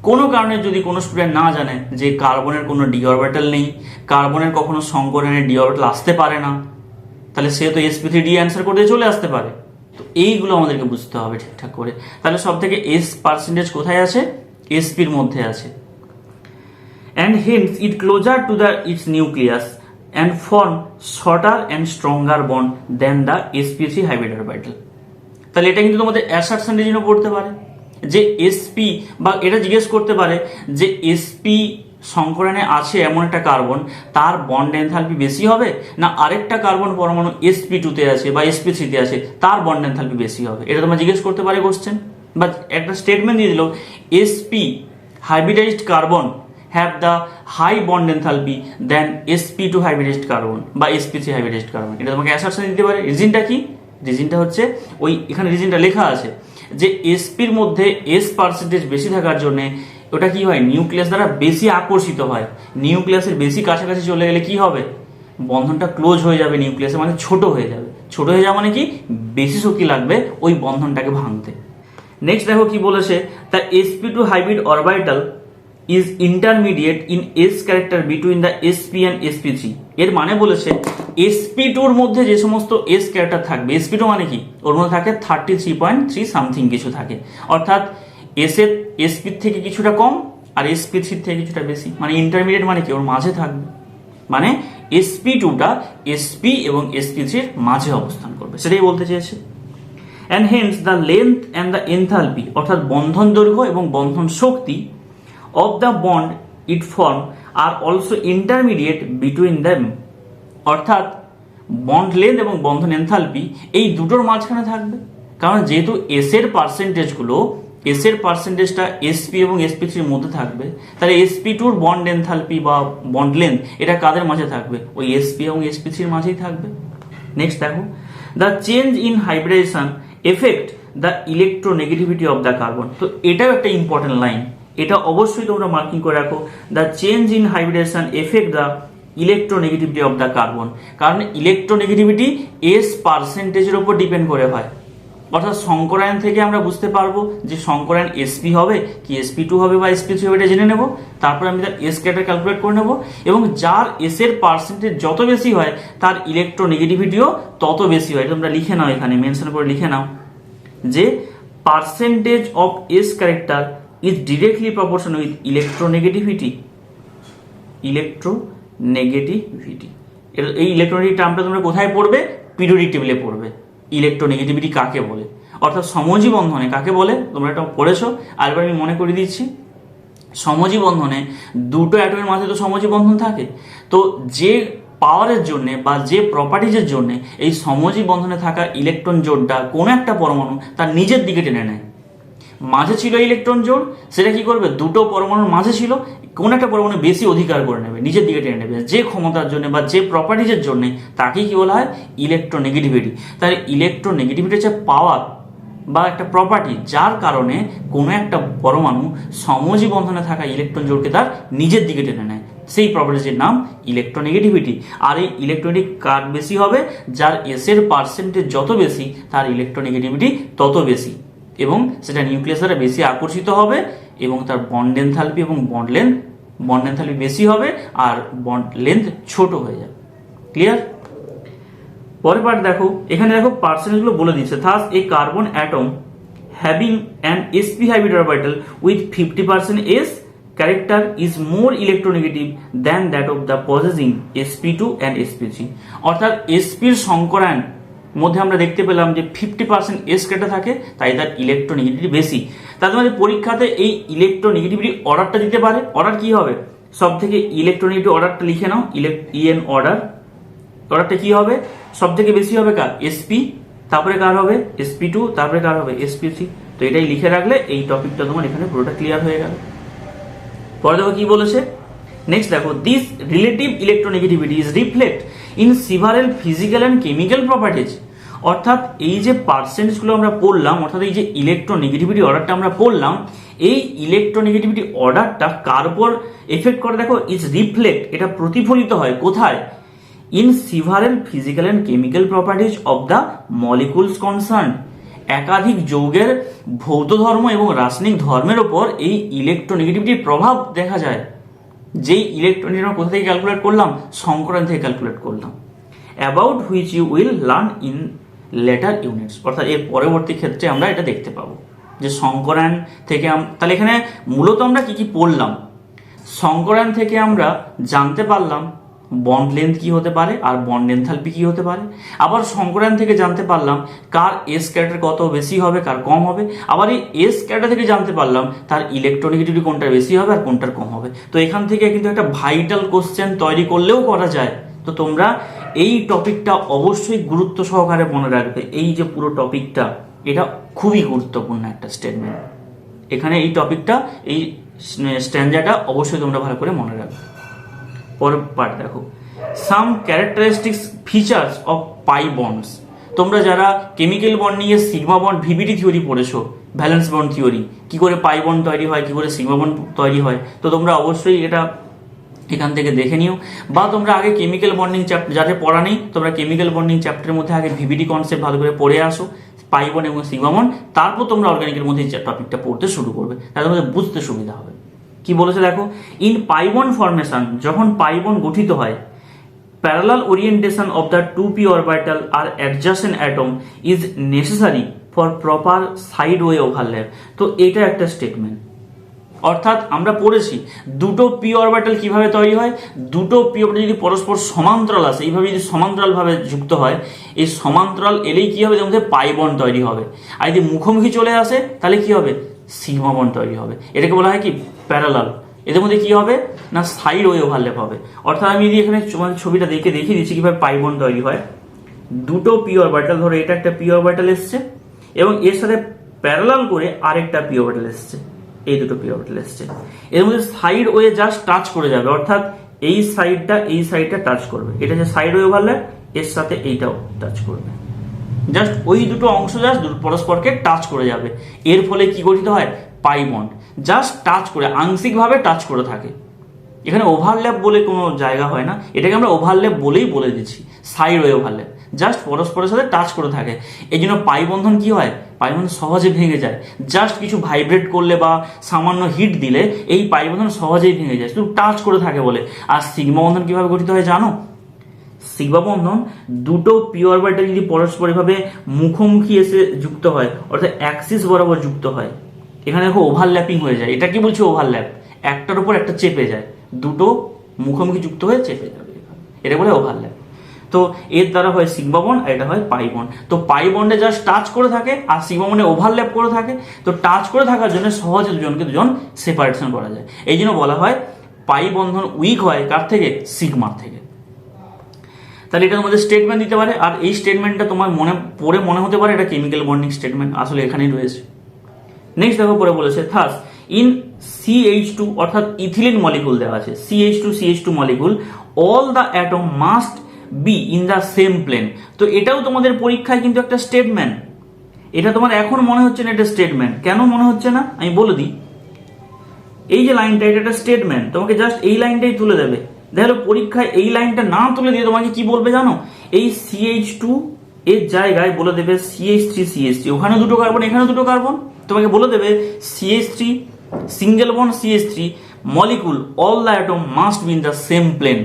[SPEAKER 1] কোনো কারণে যদি কোনো স্টুডেন্ট না জানে যে কার্বনের কোনো ডি অরবিটাল নেই, কার্বনের কখনো সংকরায়নের ডি অরবিটাল আসতে পারে না, তাহলে সে তো sp3 অ্যান্সার করে চলে আসতে পারে। তো এইগুলো আমাদেরকে বুঝতে হবে ঠিকঠাক করে। তাহলে সব থেকে s পার্সেন্টেজ কোথায় আছে, sp এর মধ্যে আছে। and hence it closer to its nucleus and form shorter and stronger bond than the sp3 hybrid orbital। তাহলে এটা কিন্তু তোমাদের অ্যাসারশন রিজনও পড়তে পারে যে sp, বা এটা জিজ্ঞেস করতে পারে যে sp সংকরায়নে আছে এমন একটা কার্বন, তার বন্ড এনথালপি বেশি হবে না আরেকটা কার্বন পরমাণু sp2 তে আছে বা sp3 তে আছে তার বন্ড এনথালপি বেশি হবে। এটা তোমরা জিজ্ঞেস করতে পারে কোশ্চেন, বা একটা স্টেটমেন্ট দিয়ে দিল sp hybridized carbon have the high bond enthalpy than sp2 hybridized carbon বা sp3 hybridized carbon। এটা তোমাকে অ্যাসারশন দিতে পারে। রিজনটা কি, রিজনটা হচ্ছে ওই এখানে রিজনটা লেখা আছে যে sp এর মধ্যে s পার্সেন্টেজ বেশি থাকার জন্য ওটা কি হয়, নিউক্লিয়াস দ্বারা বেশি আকর্ষিত হয়। নিউক্লিয়াসের বেশি কাছাকাছি চলে গেলে কি হবে, বন্ধনটা ক্লোজ হয়ে যাবে, নিউক্লিয়াসের মানে ছোট হয়ে যাবে। ছোট হয়ে যাওয়া মানে কি, বেশি শক্তি লাগবে ওই বন্ধনটাকে ভাঙতে। নেক্সট দেখো কি বলেছে, the sp2 hybrid orbital is intermediate in s character between the sp and sp3। এর মানে বলেছে sp2 এর মধ্যে যে সমস্ত s ক্যারেক্টার থাকবে, sp2 মানে কি, ওর মধ্যে থাকে 33.3 সামথিং কিছু থাকে, অর্থাৎ s এর sp থেকে কিছুটা কম আর sp3 থেকে কিছুটা বেশি, মানে ইন্টারমিডিয়েট মানে কি ওর মাঝে থাকবে, মানে sp2টা sp এবং sp3 এর মাঝে অবস্থান করবে, সেটাই বলতে চেয়েছে। and hence the length and the enthalpy অর্থাৎ বন্ধন দৈর্ঘ্য এবং বন্ধন শক্তি of the bond it form are also intermediate between them, অর্থাৎ বন্ড লেন্থ এবং বন্ধন এনথালপি এই দুটোর মাঝখানে থাকবে। কারণ যেহেতু এস এর পার্সেন্টেজটা এসপি এবং এসপি থ্রির মধ্যে থাকবে, তাহলে এসপি টুর বন্ড এনথালপি বা বন্ড লেন্থ এটা কাদের মাঝে থাকবে? ওই এসপি এবং এসপি থ্রির মাঝেই থাকবে। নেক্সট দেখো, the change in hybridization effect the electronegativity of the carbon. তো এটাও একটা ইম্পর্টেন্ট লাইন, এটা অবশ্যই তোমরা মার্কিং করে রাখো। The change in hybridization effect the electronegativity of the carbon, কারণ ইলেকট্রোনেগেটিভিটি এস পার্সেন্টেজের উপর ডিপেন্ড করে হয়। অর্থাৎ সংকরায়ন থেকে আমরা বুঝতে পারবো যে সংকরায়ন এসপি হবে কি এসপি টু হবে বা এসপি থ্রি হবে, এটা জেনে নেব। তারপরে আমি তার এস ক্যারেক্টার ক্যালকুলেট করে নেব, এবং যার এস এর পার্সেন্টেজ যত বেশি হয় তার ইলেকট্রোনেগেটিভিটিও তত বেশি হয়। তোমরা লিখে নাও, এখানে মেনশন করে লিখে নাও যে percentage of S character is directly proportion with electronegativity. এই ইলেকট্রোনেগেটিভ টার্মটা তোমরা কোথায় পড়বে? পিরিয়ডিক টেবিলে পড়বে। ইলেকট্রোনেগেটিভিটি কাকে বলে, অর্থাৎ সমযোজী বন্ধনে কাকে বলে তোমরা এটা পড়েছো। আরেকবার আমি মনে করে দিচ্ছি, সমযোজী বন্ধনে দুটো অ্যাটমের মাঝে তো সমযোজী বন্ধন থাকে। তো যে পাওয়ারের জন্য বা যে প্রপার্টিজের জন্য এই সমযোজী বন্ধনে থাকা ইলেকট্রন জোড়টা কোনো একটা পরমাণু তার নিজের দিকে টেনে নেয়, মাঝে ছিল ইলেকট্রন জোড়, সেটা কি করবে? দুটো পরমাণুর মাঝে ছিল, কোন একটা পরমাণু বেশি অধিকার করে নেবে, নিজের দিকে টেনে নেবে যে ক্ষমতার জন্য বা যে প্রপার্টিজের জন্য, তাকেই কি বলা হয়? ইলেকট্রোনেগেটিভিটি। তাহলে ইলেকট্রোনেগেটিভিটি হচ্ছে পাওয়ার বা একটা প্রপার্টি যার কারণে কোনো একটা পরমাণু সমযোজী বন্ধনে থাকা ইলেকট্রন জোড়কে তার নিজের দিকে টেনে নেয়, সেই প্রপার্টিজের নাম ইলেকট্রোনেগেটিভিটি। আর এই ইলেকট্রোনেগেটিভ কার বেশি হবে? যার এস এর পার্সেন্টেজ যত বেশি তার ইলেকট্রোনেগেটিভিটি তত বেশি, এবং সেটা নিউক্লিয়াস দ্বারা বেশি আকর্ষিত হবে, এবং তার বন্ড এনথালপি এবং বন্ড এনথালপি বেশি হবে আর বন্ড লেন্থ ছোট হয়ে যাবে। ক্লিয়ার? পরের পার্ট দেখো, এখানে দেখো পার্সেন্টেজগুলো বলে দিচ্ছে। Thus A carbon atom having an sp hybrid orbital with 50% s character is more electronegative than that of the possessing sp2 and sp3। অর্থাৎ sp এর সংকরায়ন মধ্যে আমরা দেখতে পেলাম যে 50% এস ক্যারেক্টার থাকে, তাই তার ইলেকট্রোনেগেটিভিটি বেশি। তাদের মধ্যে পরীক্ষাতে এই ইলেকট্রোনেগেটিভিটি অর্ডারটা দিতে পারে। অর্ডার কি হবে? সব থেকে ইলেকট্রোনেগেটিভ অর্ডারটা লিখে নাও, ইএন অর্ডারটা কি হবে? সব থেকে বেশি হবে কার? এসপি, তারপরে কার হবে? এসপি টু, তারপরে কার হবে? SP three. তো এটাই লিখে রাখলে এই টপিকটা তোমার এখানে পুরোটা ক্লিয়ার হয়ে গেল। পরে দেখো কি বলেছে, নেক্সট দেখো, this relative electronegativity is reflect in several physical and chemical properties. অর্থাৎ এই যে পার্সেন্টেজগুলো আমরা পড়লাম, অর্থাৎ এই যে ইলেকট্রোনেগেটিভিটি অর্ডারটা আমরা পড়লাম, এই ইলেকট্রোনেগেটিভিটি অর্ডারটা কার উপর এফেক্ট করে? দেখো, ইজ রিফ্লেক্ট, এটা প্রতিফলিত হয় কোথায়? In several physical and chemical properties of the molecules concern. একাধিক যৌগের ভৌত ধর্ম এবং রাসায়নিক ধর্মের ওপর এই ইলেকট্রোনেগেটিভিটির প্রভাব দেখা যায়। যেই ইলেকট্রোনেগেটিভ কোথা থেকে ক্যালকুলেট করলাম? সংকরায়ন থেকে ক্যালকুলেট করলাম। About which you will learn in later units. অর্থাৎ এর পরবর্তী ক্ষেত্রে আমরা এটা দেখতে পাবো যে সংকরায়ন থেকে তাহলে এখানে মূলত আমরা কি কি পড়লাম? সংকরায়ন থেকে আমরা জানতে পারলাম বন্ড লেন্থ কি হতে পারে আর বন্ড এনথালপি কি হতে পারে। আবার সংকরায়ন থেকে জানতে পারলাম কার এস ক্যারেক্টার কত বেশি হবে, কার কম হবে। আবার এই এস ক্যারেক্টার থেকে জানতে পারলাম তার ইলেকট্রোনেগেটিভিটি কোনটা বেশি হবে আর কোনটার কম হবে। তো এখান থেকে কিন্তু একটা ভাইটাল কোশ্চেন তৈরি করলেও করা যায়। তো তোমরা এই টপিকটা অবশ্যই গুরুত্ব সহকারে মনে রাখবে। এই যে পুরো টপিকটা, এটা খুবই গুরুত্বপূর্ণ একটা স্টেটমেন্ট। এখানে এই টপিকটা, এই স্ট্যান্ডাটা অবশ্যই তোমরা ভালো করে মনে রাখবে। পরের পার্ট দেখো, some characteristics features of pi bonds. তোমরা যারা কেমিক্যাল বন্ডিং এর সিগমা বন্ড ভিভিটি থিওরি পড়েছো, ভ্যালেন্স বন্ড থিওরি, কি করে পাই বন্ড তৈরি হয়, কি করে সিগমা বন্ড তৈরি হয়, তো তোমরা অবশ্যই এটা এখান থেকে দেখে নিও। বা তোমরা আগে কেমিক্যাল বন্ডিং চ্যাপ্টার, যাদের পড়া নেই, তোমরা কেমিক্যাল বন্ডিং চ্যাপ্টারের মধ্যে আগে ভিভিটি কনসেপ্ট ভালো করে পড়ে আসো, পাই বন্ড এবং সিগমা বন্ড, তারপর তোমরা অর্গানিকের মধ্যে এই টপিকটা পড়তে শুরু করবে, তাহলে তোমাদের বুঝতে সুবিধা হবে। কি বলেছে দেখো, ইন পাই বন্ড ফরমেশন, যখন পাই বন্ড গঠিত হয়, parallel orientation of the 2p orbital are adjacent atom is necessary for proper side way overlap. তো এটা একটা স্টেটমেন্ট। অর্থাৎ আমরা পড়েছি দুটো পি অরবিটাল কিভাবে তৈরি হয়। দুটো পি অরবিটাল যদি পরস্পর সমান্তরাল আসে, এইভাবে যদি সমান্তরালভাবে যুক্ত হয়, এই সমান্তরাল এলেই কি হবে, এর মধ্যে পাই বন্ড তৈরি হবে। আর যদি মুখোমুখি চলে আসে তাহলে কি হবে, সিগমা বন্ড তৈরি হবে। এটাকে বলা হয় কি, প্যারালাল। এদের মধ্যে কি হবে না সাইড ওয়ে ওভারল্যাপ হবে। অর্থাৎ আমি যদি এখানে ছবিটা দেখিয়ে দিচ্ছি কিভাবে পাই বন্ড তৈরি হয়। দুটো পি অরবিটাল, ধরো এটা একটা পি অরবিটাল এসছে এবং এর সাথে প্যারালাল করে আরেকটা পি অরবিটাল এসছে, এই দুটো পি অরবিটাল এসছে। এর মধ্যে সাইড ওয়ে জাস্ট টাচ করে যাবে, অর্থাৎ এই সাইডটা টাচ করবে, এটা যে সাইড ওয়ে ওভারল্যাপ, এর সাথে এইটাও টাচ করবে। জাস্ট ওই দুটো অংশ জাস্ট পরস্পরকে টাচ করে যাবে। এর ফলে কি গঠিত হয় পাই বন্ড, জাস্ট টাচ করে, আংশিকভাবে টাচ করে থাকে। এখানে ওভারল্যাপ বলে কোনো জায়গা হয় না, এটাকে আমরা ওভারল্যাপ বলেই বলে দিচ্ছি, সাইড ওয়ে ওভারল্যাপ, জাস্ট পরস্পরের সাথে টাচ করে থাকে। এই জন্য পাই বন্ধন কি হয়, পাই বন্ধন সহজে ভেঙে যায়। জাস্ট কিছু ভাইব্রেট করলে বা সামান্য হিট দিলে এই পাই বন্ধন সহজেই ভেঙে যায়, শুধু টাচ করে থাকে বলে। আর সিগমা বন্ধন কিভাবে গঠিত হয় জানো? সিগমা বন্ধন দুটো পি অরবিটাল যদি পরস্পর এভাবে মুখোমুখি এসে যুক্ত হয়, অর্থাৎ অ্যাক্সিস বরাবর যুক্ত হয়, এখানে দেখো ওভারল্যাপিং হয়ে যায়। এটা কি বলছে ওভারল্যাপ, একটার উপর একটা চেপে যায়, দুটো মুখোমুখি যুক্ত হয়ে চেপে যাবে, এটা বলে ওভারল্যাপ। তো এর দ্বারা হয় সিগমা বন্ড আর এটা হয় পাই বন্ড। তো পাই বন্ডে জাস্ট টাচ করে থাকে আর সিগমা বন্ডে ওভারল্যাপ করে থাকে। তো টাচ করে থাকার জন্য সহজে দুজন সেপারেশন করা যায়। এই জন্য বলা হয় পাই বন্ধন উইক হয় কার থেকে, সিগমার থেকে। তাহলে এটা তোমাদের স্টেটমেন্ট দিতে পারে, আর এই স্টেটমেন্টটা তোমার মনে হতে পারে এটা কেমিক্যাল বন্ডিং স্টেটমেন্ট, আসলে এখানেই রয়েছে। নেক্সট দেখো পরে বলেছে থাস ইন CH2 অর্থাৎ ইথিলিন মলিকুল দেওয়া আছে, CH2 molecule, all the atom must be in the same plane. তো এটাও তোমাদের পরীক্ষায় কিন্তু একটা স্টেটমেন্ট। এটা তোমার এখন মনে হচ্ছে না এটা স্টেটমেন্ট, কেন মনে হচ্ছে না আমি বলে দিই। এই যে লাইনটা, এটা একটা স্টেটমেন্ট, তোমাকে জাস্ট এই লাইনটাই তুলে দেবে। দেখো পরীক্ষায় এই লাইনটা না তুলে দিয়ে তোমাকে কি বলবে জানো, এই CH2 এর জায়গায় বলে দেবে CH3, ওখানে দুটো কার্বন, এখানে দুটো কার্বন, তোমাকে বলে দেবে CH3 single bond CH3 molecule, all the atom must be in the same plane.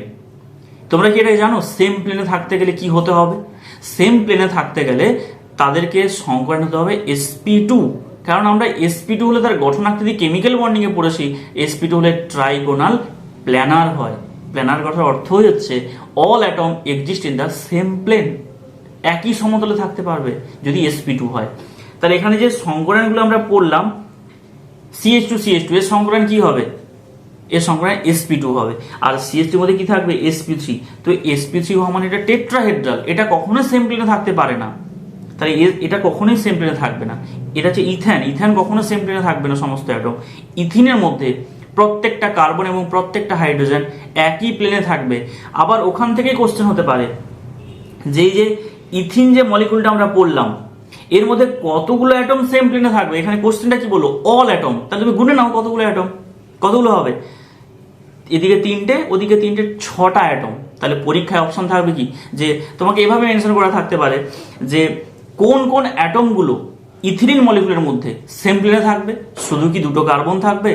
[SPEAKER 1] তোমরা কি এটা জানো সেম প্লেনে থাকতে গেলে কি হতে হবে? সেম প্লেনে থাকতে গেলে তাদেরকে সংকরণ হতে হবে sp2, কারণ আমরা sp2 হলে তার গঠন আকৃতি কেমিক্যাল বন্ডিং এ পড়েছি, sp2 হলে ট্রাইগোনাল প্ল্যানার হয়। প্ল্যানার কথার অর্থ হচ্ছে all atom exist in the same plane, একই সমতলে থাকতে পারবে যদি sp2 হয়। তাহলে এখানে যে সংকরণগুলো আমরা পড়লাম CH2 এর সংকরণ কি হবে, এর সংকরণ sp2 হবে। আর CH2 মধ্যে কি থাকবে sp3, তো sp3 হওয়া মানে এটা টেট্রাহেড্রাল, এটা কখনোই সেম প্লেনে থাকতে পারে না। তাহলে এটা কখনোই সেম প্লেনে থাকবে না। এটা হচ্ছে ইথেন কখনো সেম প্লেনে থাকবে না সমস্ত অ্যাটম। ইথিনের মধ্যে প্রত্যেকটা কার্বন এবং প্রত্যেকটা হাইড্রোজেন একই প্লেনে থাকবে। আবার ওখান থেকে কোশ্চেন হতে পারে যে এই যে ইথিন যে মলিকুলটা আমরা পড়লাম এর মধ্যে কতগুলো অ্যাটম সেম প্লেনে থাকবে, এখানে কোশ্চেনটা কি বললো অল অ্যাটম। তাহলে তুমি গুনে নাও কতগুলো অ্যাটম, কতগুলো হবে, এদিকে 3টে ওদিকে 3টে, 6টা অ্যাটম। তাহলে পরীক্ষায় অপশন থাকবে কি, যে তোমাকে এভাবে মেনশন করা থাকতে পারে যে কোন কোন অ্যাটমগুলো ইথিলিন মলিকুলের মধ্যে সেম প্লেনে থাকবে, শুধু কি দুটো কার্বন থাকবে,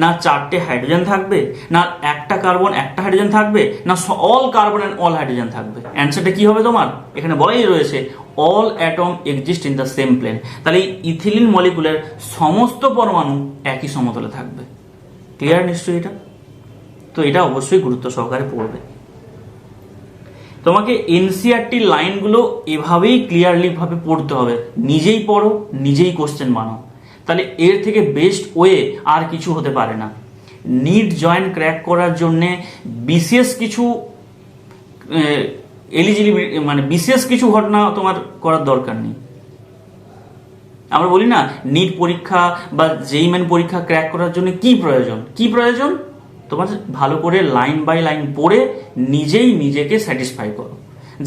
[SPEAKER 1] না 4টে হাইড্রোজেন থাকবে, না একটা কার্বন একটা হাইড্রোজেন থাকবে, না all carbon and all hydrogen থাকবে। অ্যান্সারটা কি হবে তোমার, এখানে বলাই রয়েছে all atom exist in the same plane. তাহলে ইথিলিন মলিকুলের সমস্ত পরমাণু একই সমতলে থাকবে। ক্লিয়ার নিশ্চয়ই এটা? তো এটা অবশ্যই গুরুত্ব সহকারে পড়বে। তোমাকে এনসিআরটি লাইনগুলো এভাবেই ক্লিয়ারলি ভাবে পড়তে হবে, নিজেই পড়ো নিজেই কোশ্চেন বানাও, তাহলে এর থেকে বেস্ট ওয়ে আর কিছু হতে পারে না। নিট জয়েন্ট ক্র্যাক করার জন্যে বিশেষ কিছু এলিজিবিলিটি মানে বিশেষ কিছু ঘটনা তোমার করার দরকার নেই। আমরা বলি না নিট পরীক্ষা বা জেইই মেন পরীক্ষা ক্র্যাক করার জন্য কি প্রয়োজন, তোমার ভালো করে লাইন বাই লাইন পড়ে নিজেই নিজেকে স্যাটিসফাই করো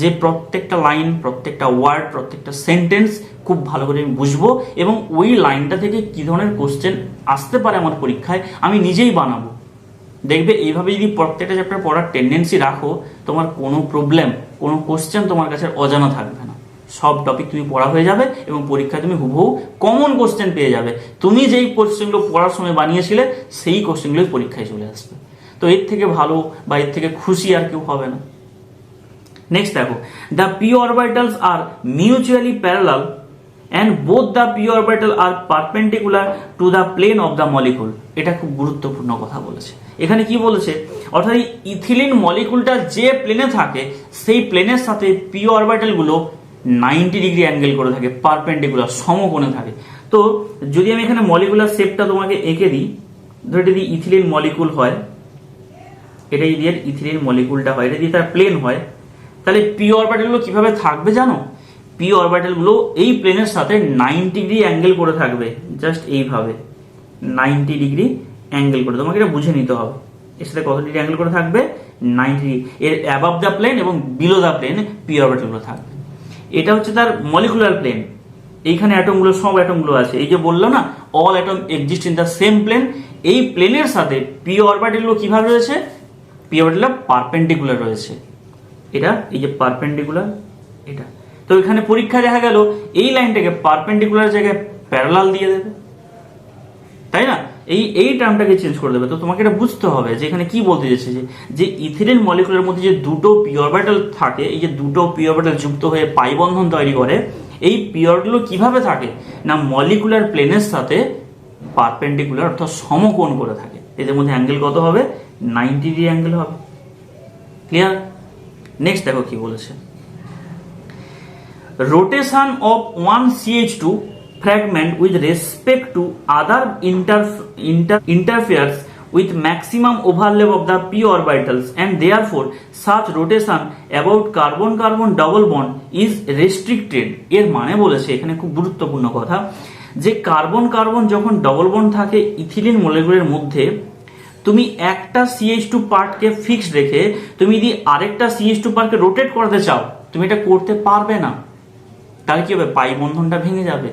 [SPEAKER 1] যে প্রত্যেকটা লাইন, প্রত্যেকটা ওয়ার্ড, প্রত্যেকটা সেন্টেন্স খুব ভালো করে আমি বুঝবো এবং ওই লাইনটা থেকে কি ধরনের কোশ্চেন আসতে পারে আমার পরীক্ষায় আমি নিজেই বানাবো। দেখবে এইভাবে যদি প্রত্যেকটা চ্যাপ্টার পড়ার টেন্ডেন্সি রাখো, তোমার কোনো প্রবলেম, কোনো কোশ্চেন তোমার কাছে অজানা থাকবে না। সব টপিক তুমি পড়া হয়ে যাবে এবং পরীক্ষায় তুমি হুবহু কমন কোশ্চেন পেয়ে যাবে। তুমি যেই কোশ্চেনগুলো পড়ার সময় বানিয়েছিলে সেই কোশ্চেনগুলোই পরীক্ষায় চলে আসবে। তো এর থেকে ভালো বা এর থেকে খুশি আর কেউ হবে না। নেক্সট দেখো, the P orbitals are mutually parallel and both the p orbital are perpendicular to the plane of the molecule। এটা খুব গুরুত্বপূর্ণ কথা বলেছে। এখানে কি বলেছে, অর্থাৎ ইথিলিন মলিকুলটা যে প্লেনে থাকে সেই প্লেনের সাথে পি অরবিটাল গুলো 90 ডিগ্রি অ্যাঙ্গেল করে থাকে, পারপেন্ডিকুলার সমকোণে থাকে। তো যদি আমি এখানে মলিকুলার শেপটা তোমাকে এঁকে দিই, ধরো এটা যদি ইথিলিন মলিকুল হয়, এটা যদি ইথিলিন মলিকুলটা হয়, এটা যদি তার প্লেন হয়, তাহলে পি অরবিটালগুলো কিভাবে থাকবে জানো? পি অরবিটালগুলো এই প্লেনের সাথে 90 ডিগ্রি অ্যাঙ্গেল করে থাকবে, জাস্ট এইভাবে 90 ডিগ্রি অ্যাঙ্গেল করে। তোমাকে এটা বুঝে নিতে হবে এর সাথে কত ডিগ্রি অ্যাঙ্গেল করে থাকবে, 90 ডিগ্রি। এর অ্যাবাভ দ্য প্লেন এবং বিলো দ্য প্লেন পি অরবিটালগুলো থাকবে। এটা হচ্ছে তার মলিকুলার প্লেন। এইখানে অ্যাটমগুলো, সব অ্যাটমগুলো আছে, এই যে বললো না all atom exist in the same plane, এই প্লেনের সাথে পি অরবিটালগুলো কিভাবে রয়েছে, পি অরবিটাল পারপেন্ডিকুলার রয়েছে। এটা এই যে পারপেন্ডিকুলার, এটা তো এখানে পরীক্ষা দেখা গেল এই লাইনটাকে পারপেন্ডিকুলার জায়গায় প্যারালাল দিয়ে দেবে, তাই না? এই টার্মটাকে চেঞ্জ করে দেবে। তো তোমাকে এটা বুঝতে হবে যে এখানে কি বলতে চাইছে, যে ইথিলিন মলিকুলের মধ্যে যে দুটো পি অরবিটাল থাকে, এই যে দুটো পি অরবিটাল যুক্ত হয়ে পাই বন্ধন তৈরি করে, এই পি অরবিটালগুলো কিভাবে থাকে না মলিকুলার প্লেনের সাথে পারপেন্ডিকুলার অর্থাৎ সমকোণ করে থাকে। এদের মধ্যে অ্যাঙ্গেল কত হবে, 90 ডিগ্রি অ্যাঙ্গেল হবে। ক্লিয়ার? নেক্সট দেখো কি বলেছে, rotation of one CH2 fragment with respect to other interferes with maximum overlap of the p orbitals, and therefore such rotation about carbon-carbon double bond is restricted। এর মানে বলেছে এখানে খুব গুরুত্বপূর্ণ কথা, যে কার্বন কার্বন যখন ডবল বন্ড থাকে ইথিলিন মলিকুলের মধ্যে, তুমি একটা CH2 পার্টকে ফিক্সড রেখে তুমি যদি আরেকটা CH2 পার্টকে রোটেট করতে চাও, তুমি এটা করতে পারবে না। তাহলে কি হবে, পাই বন্ধনটা ভেঙে যাবে।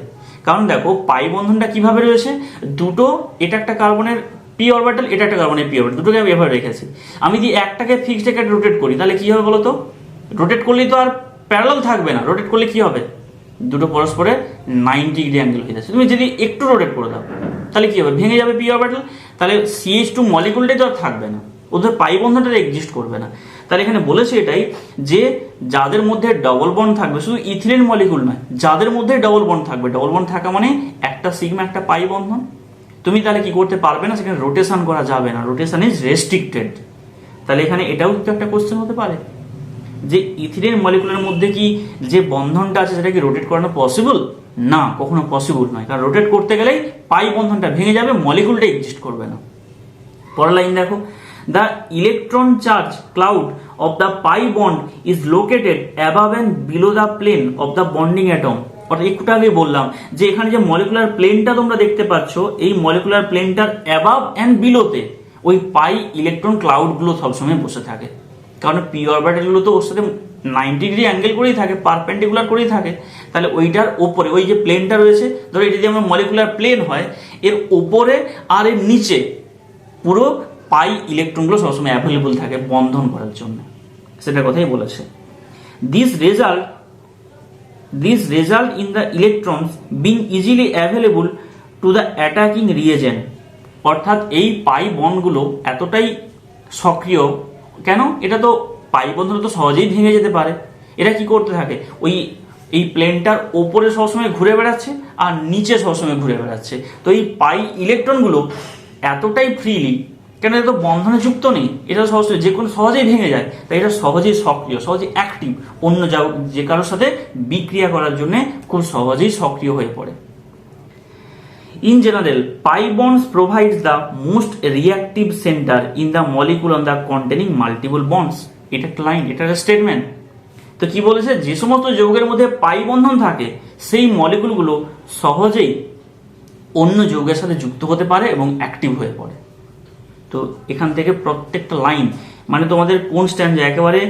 [SPEAKER 1] কারণ দেখো পাই বন্ধনটা কিভাবে রয়েছে, দুটো, এটা একটা কার্বনের পি অরবিটাল, এটা একটা কার্বনের পি অরবিটাল, দুটোকে আমি এভাবে রেখেছি। আমি যদি একটাকে ফিক্সড রেখে রোটেট করি, তাহলে কি হবে বলো তো? রোটেট করলেই তো আর প্যারালাল থাকবে না, রোটেট করলে কি হবে, দুটো পরস্পরে 90 ডিগ্রি অ্যাঙ্গেল হয়ে যাচ্ছে। তুমি যদি একটু রোটেট করে দাও তাহলে কি হবে, ভেঙে যাবে পি অরবিটাল। তাহলে CH2 মলিকুলটাই তো আর থাকবে না, ওদের পাই বন্ধনটা এক্সিস্ট করবে না। তাহলে এখানে বলেছে এটাই, যে যাদের মধ্যে ডবল বন্ড থাকবে, শুধু ইথিলিন মলিকুল নয়, যাদের মধ্যে ডবল বন্ড থাকবে, ডবল বন্ড থাকা মানে একটা সিগমা একটা পাই বন্ধন, তুমি তাহলে কি করতে পারবে না, সেখানে রোটেশন করা যাবে না, রোটেশন ইজ রেস্ট্রিক্টেড। তাহলে এখানে এটাও তো একটা কোশ্চেন হতে পারে, যে ইথিলিন মলিকুলের মধ্যে কি যে বন্ধনটা আছে সেটা কি রোটেট করানো পসিবল? না, কখনো পসিবল নয়, কারণ রোটেট করতে গেলেই পাই বন্ধনটা ভেঙে যাবে, মলিকুলটা এক্সিস্ট করবে না। পরের লাইন দেখো, the electron charge cloud of the pi bond is located above and below the plane of the bonding atom। অর্থাৎ একটু আগে বললাম যে এখানে যে মলিকুলার প্লেনটা তোমরা দেখতে পাচ্ছ, এই মলিকুলার প্লেনটার অ্যাবাভ অ্যান্ড বিলোতে ওই পাই ইলেকট্রন ক্লাউডগুলো সবসময় বসে থাকে। কারণ পি অরবিটালগুলো তো ওর সাথে 90 ডিগ্রি অ্যাঙ্গেল করেই থাকে, পারপেন্ডিকুলার করেই থাকে। তাহলে ওইটার ওপরে ওই যে প্লেনটা রয়েছে, ধরো এটা যদি আমার মলিকুলার প্লেন হয়, এর ওপরে আর এর নিচে পুরো পাই ইলেকট্রনগুলো সবসময় অ্যাভেলেবল থাকে বন্ধন করার জন্য, সেটার কথাই বলেছে। This result in the electrons being easily available to the attacking reagent. অর্থাৎ এই পাই বন্ডগুলো এতটাই সক্রিয়, কেন, এটা তো পাই বন্ধন তো সহজেই ভেঙে যেতে পারে। এরা কি করতে থাকে, এই প্লেনটার ওপরে সবসময় ঘুরে বেড়াচ্ছে আর নিচে সবসময় ঘুরে বেড়াচ্ছে। তো এই পাই ইলেকট্রনগুলো এতটাই ফ্রিলি, কেন এটা তো বন্ধনে যুক্ত নেই, এটা সহজে যে কোনো সহজেই ভেঙে যায়, তাই এটা সহজেই সক্রিয়, সহজেই অ্যাক্টিভ, অন্য যে কারোর সাথে বিক্রিয়া করার জন্য খুব সহজেই সক্রিয় হয়ে পড়ে। In general, pi bonds provides the most reactive center in the molecule on the containing multiple bonds। এটা ক্লাইন, এটা স্টেটমেন্ট। তো কি বলেছে, যে সমস্ত যৌগের মধ্যে পাই বন্ধন থাকে সেই মলিকুলগুলো সহজেই অন্য যৌগের সাথে যুক্ত হতে পারে এবং অ্যাক্টিভ হয়ে পড়ে। তো এখান থেকে প্রত্যেকটা লাইন মানে তোমাদের কোন স্ট্যান্ডা, একেবারে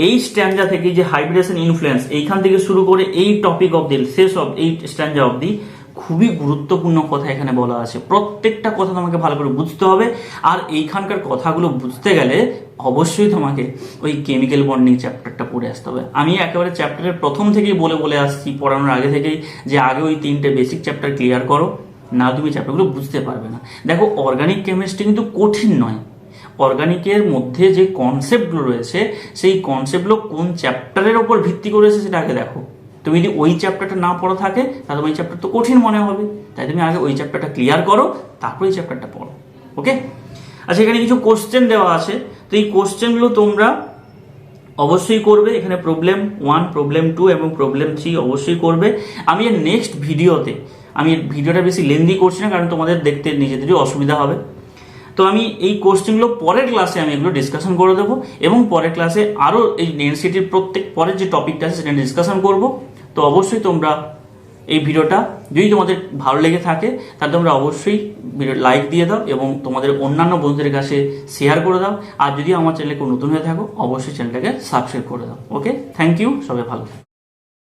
[SPEAKER 1] এই স্ট্যান্ডা থেকে যে হাইব্রিডেশন ইনফ্লুয়েন্স, এইখান থেকে শুরু করে এই টপিক অবধি শেষ অব এই স্ট্যান্ডা অবধি খুবই গুরুত্বপূর্ণ কথা এখানে বলা আছে। প্রত্যেকটা কথা তোমাকে ভালো করে বুঝতে হবে। আর এইখানকার কথাগুলো বুঝতে গেলে অবশ্যই তোমাকে ওই কেমিক্যাল বন্ডিং চ্যাপ্টারটা পড়ে আসতে হবে। আমি একেবারে চ্যাপ্টারের প্রথম থেকেই বলে আসছি, পড়ানোর আগে থেকেই, যে আগে ওই 3টে বেসিক চ্যাপ্টার ক্লিয়ার করো, না তুমি চ্যাপ্টারগুলো বুঝতে পারবে না। দেখো অর্গানিক কেমিস্ট্রি কিন্তু কঠিন নয়, অর্গানিকের মধ্যে যে কনসেপ্টগুলো রয়েছে সেই কনসেপ্টগুলো কোন চ্যাপ্টারের ওপর ভিত্তি করেছে সেটা আগে দেখো। তুমি যদি ওই চ্যাপ্টারটা না পড়া থাকে তাহলে ওই চ্যাপ্টার তো কঠিন মনে হবে, তাই তুমি আগে ওই চ্যাপ্টারটা ক্লিয়ার করো, তারপর এই চ্যাপ্টারটা পড়ো। ওকে, আচ্ছা এখানে কিছু কোশ্চেন দেওয়া আছে, তো এই কোশ্চেনগুলো তোমরা অবশ্যই করবে। এখানে প্রবলেম 1, প্রবলেম 2 এবং প্রবলেম 3 অবশ্যই করবে। আমি এর নেক্সট ভিডিওতে, আমি ভিডিওটা বেশি লেন্দি করছি না কারণ তোমাদের দেখতে নিজেদেরই অসুবিধা হবে। তো আমি এই কোশ্চেনগুলো পরের ক্লাসে আমি এগুলো ডিসকাশন করে দেবো, এবং পরের ক্লাসে আরও এই ডেনসিটির প্রত্যেক পরের যে টপিকটা আছে সেটা ডিসকাশন করব। তো অবশ্যই তোমরা এই ভিডিওটা যদি তোমাদের ভালো লেগে থাকে তাহলে তোমরা অবশ্যই ভিডিও লাইক দিয়ে দাও এবং তোমাদের অন্যান্য বন্ধুদের কাছে শেয়ার করে দাও। আর যদি আমার চ্যানেলে নতুন হয়ে থাকো অবশ্যই চ্যানেলটাকে সাবস্ক্রাইব করে দাও। ওকে, থ্যাংক ইউ, সবাই ভালো থাকো।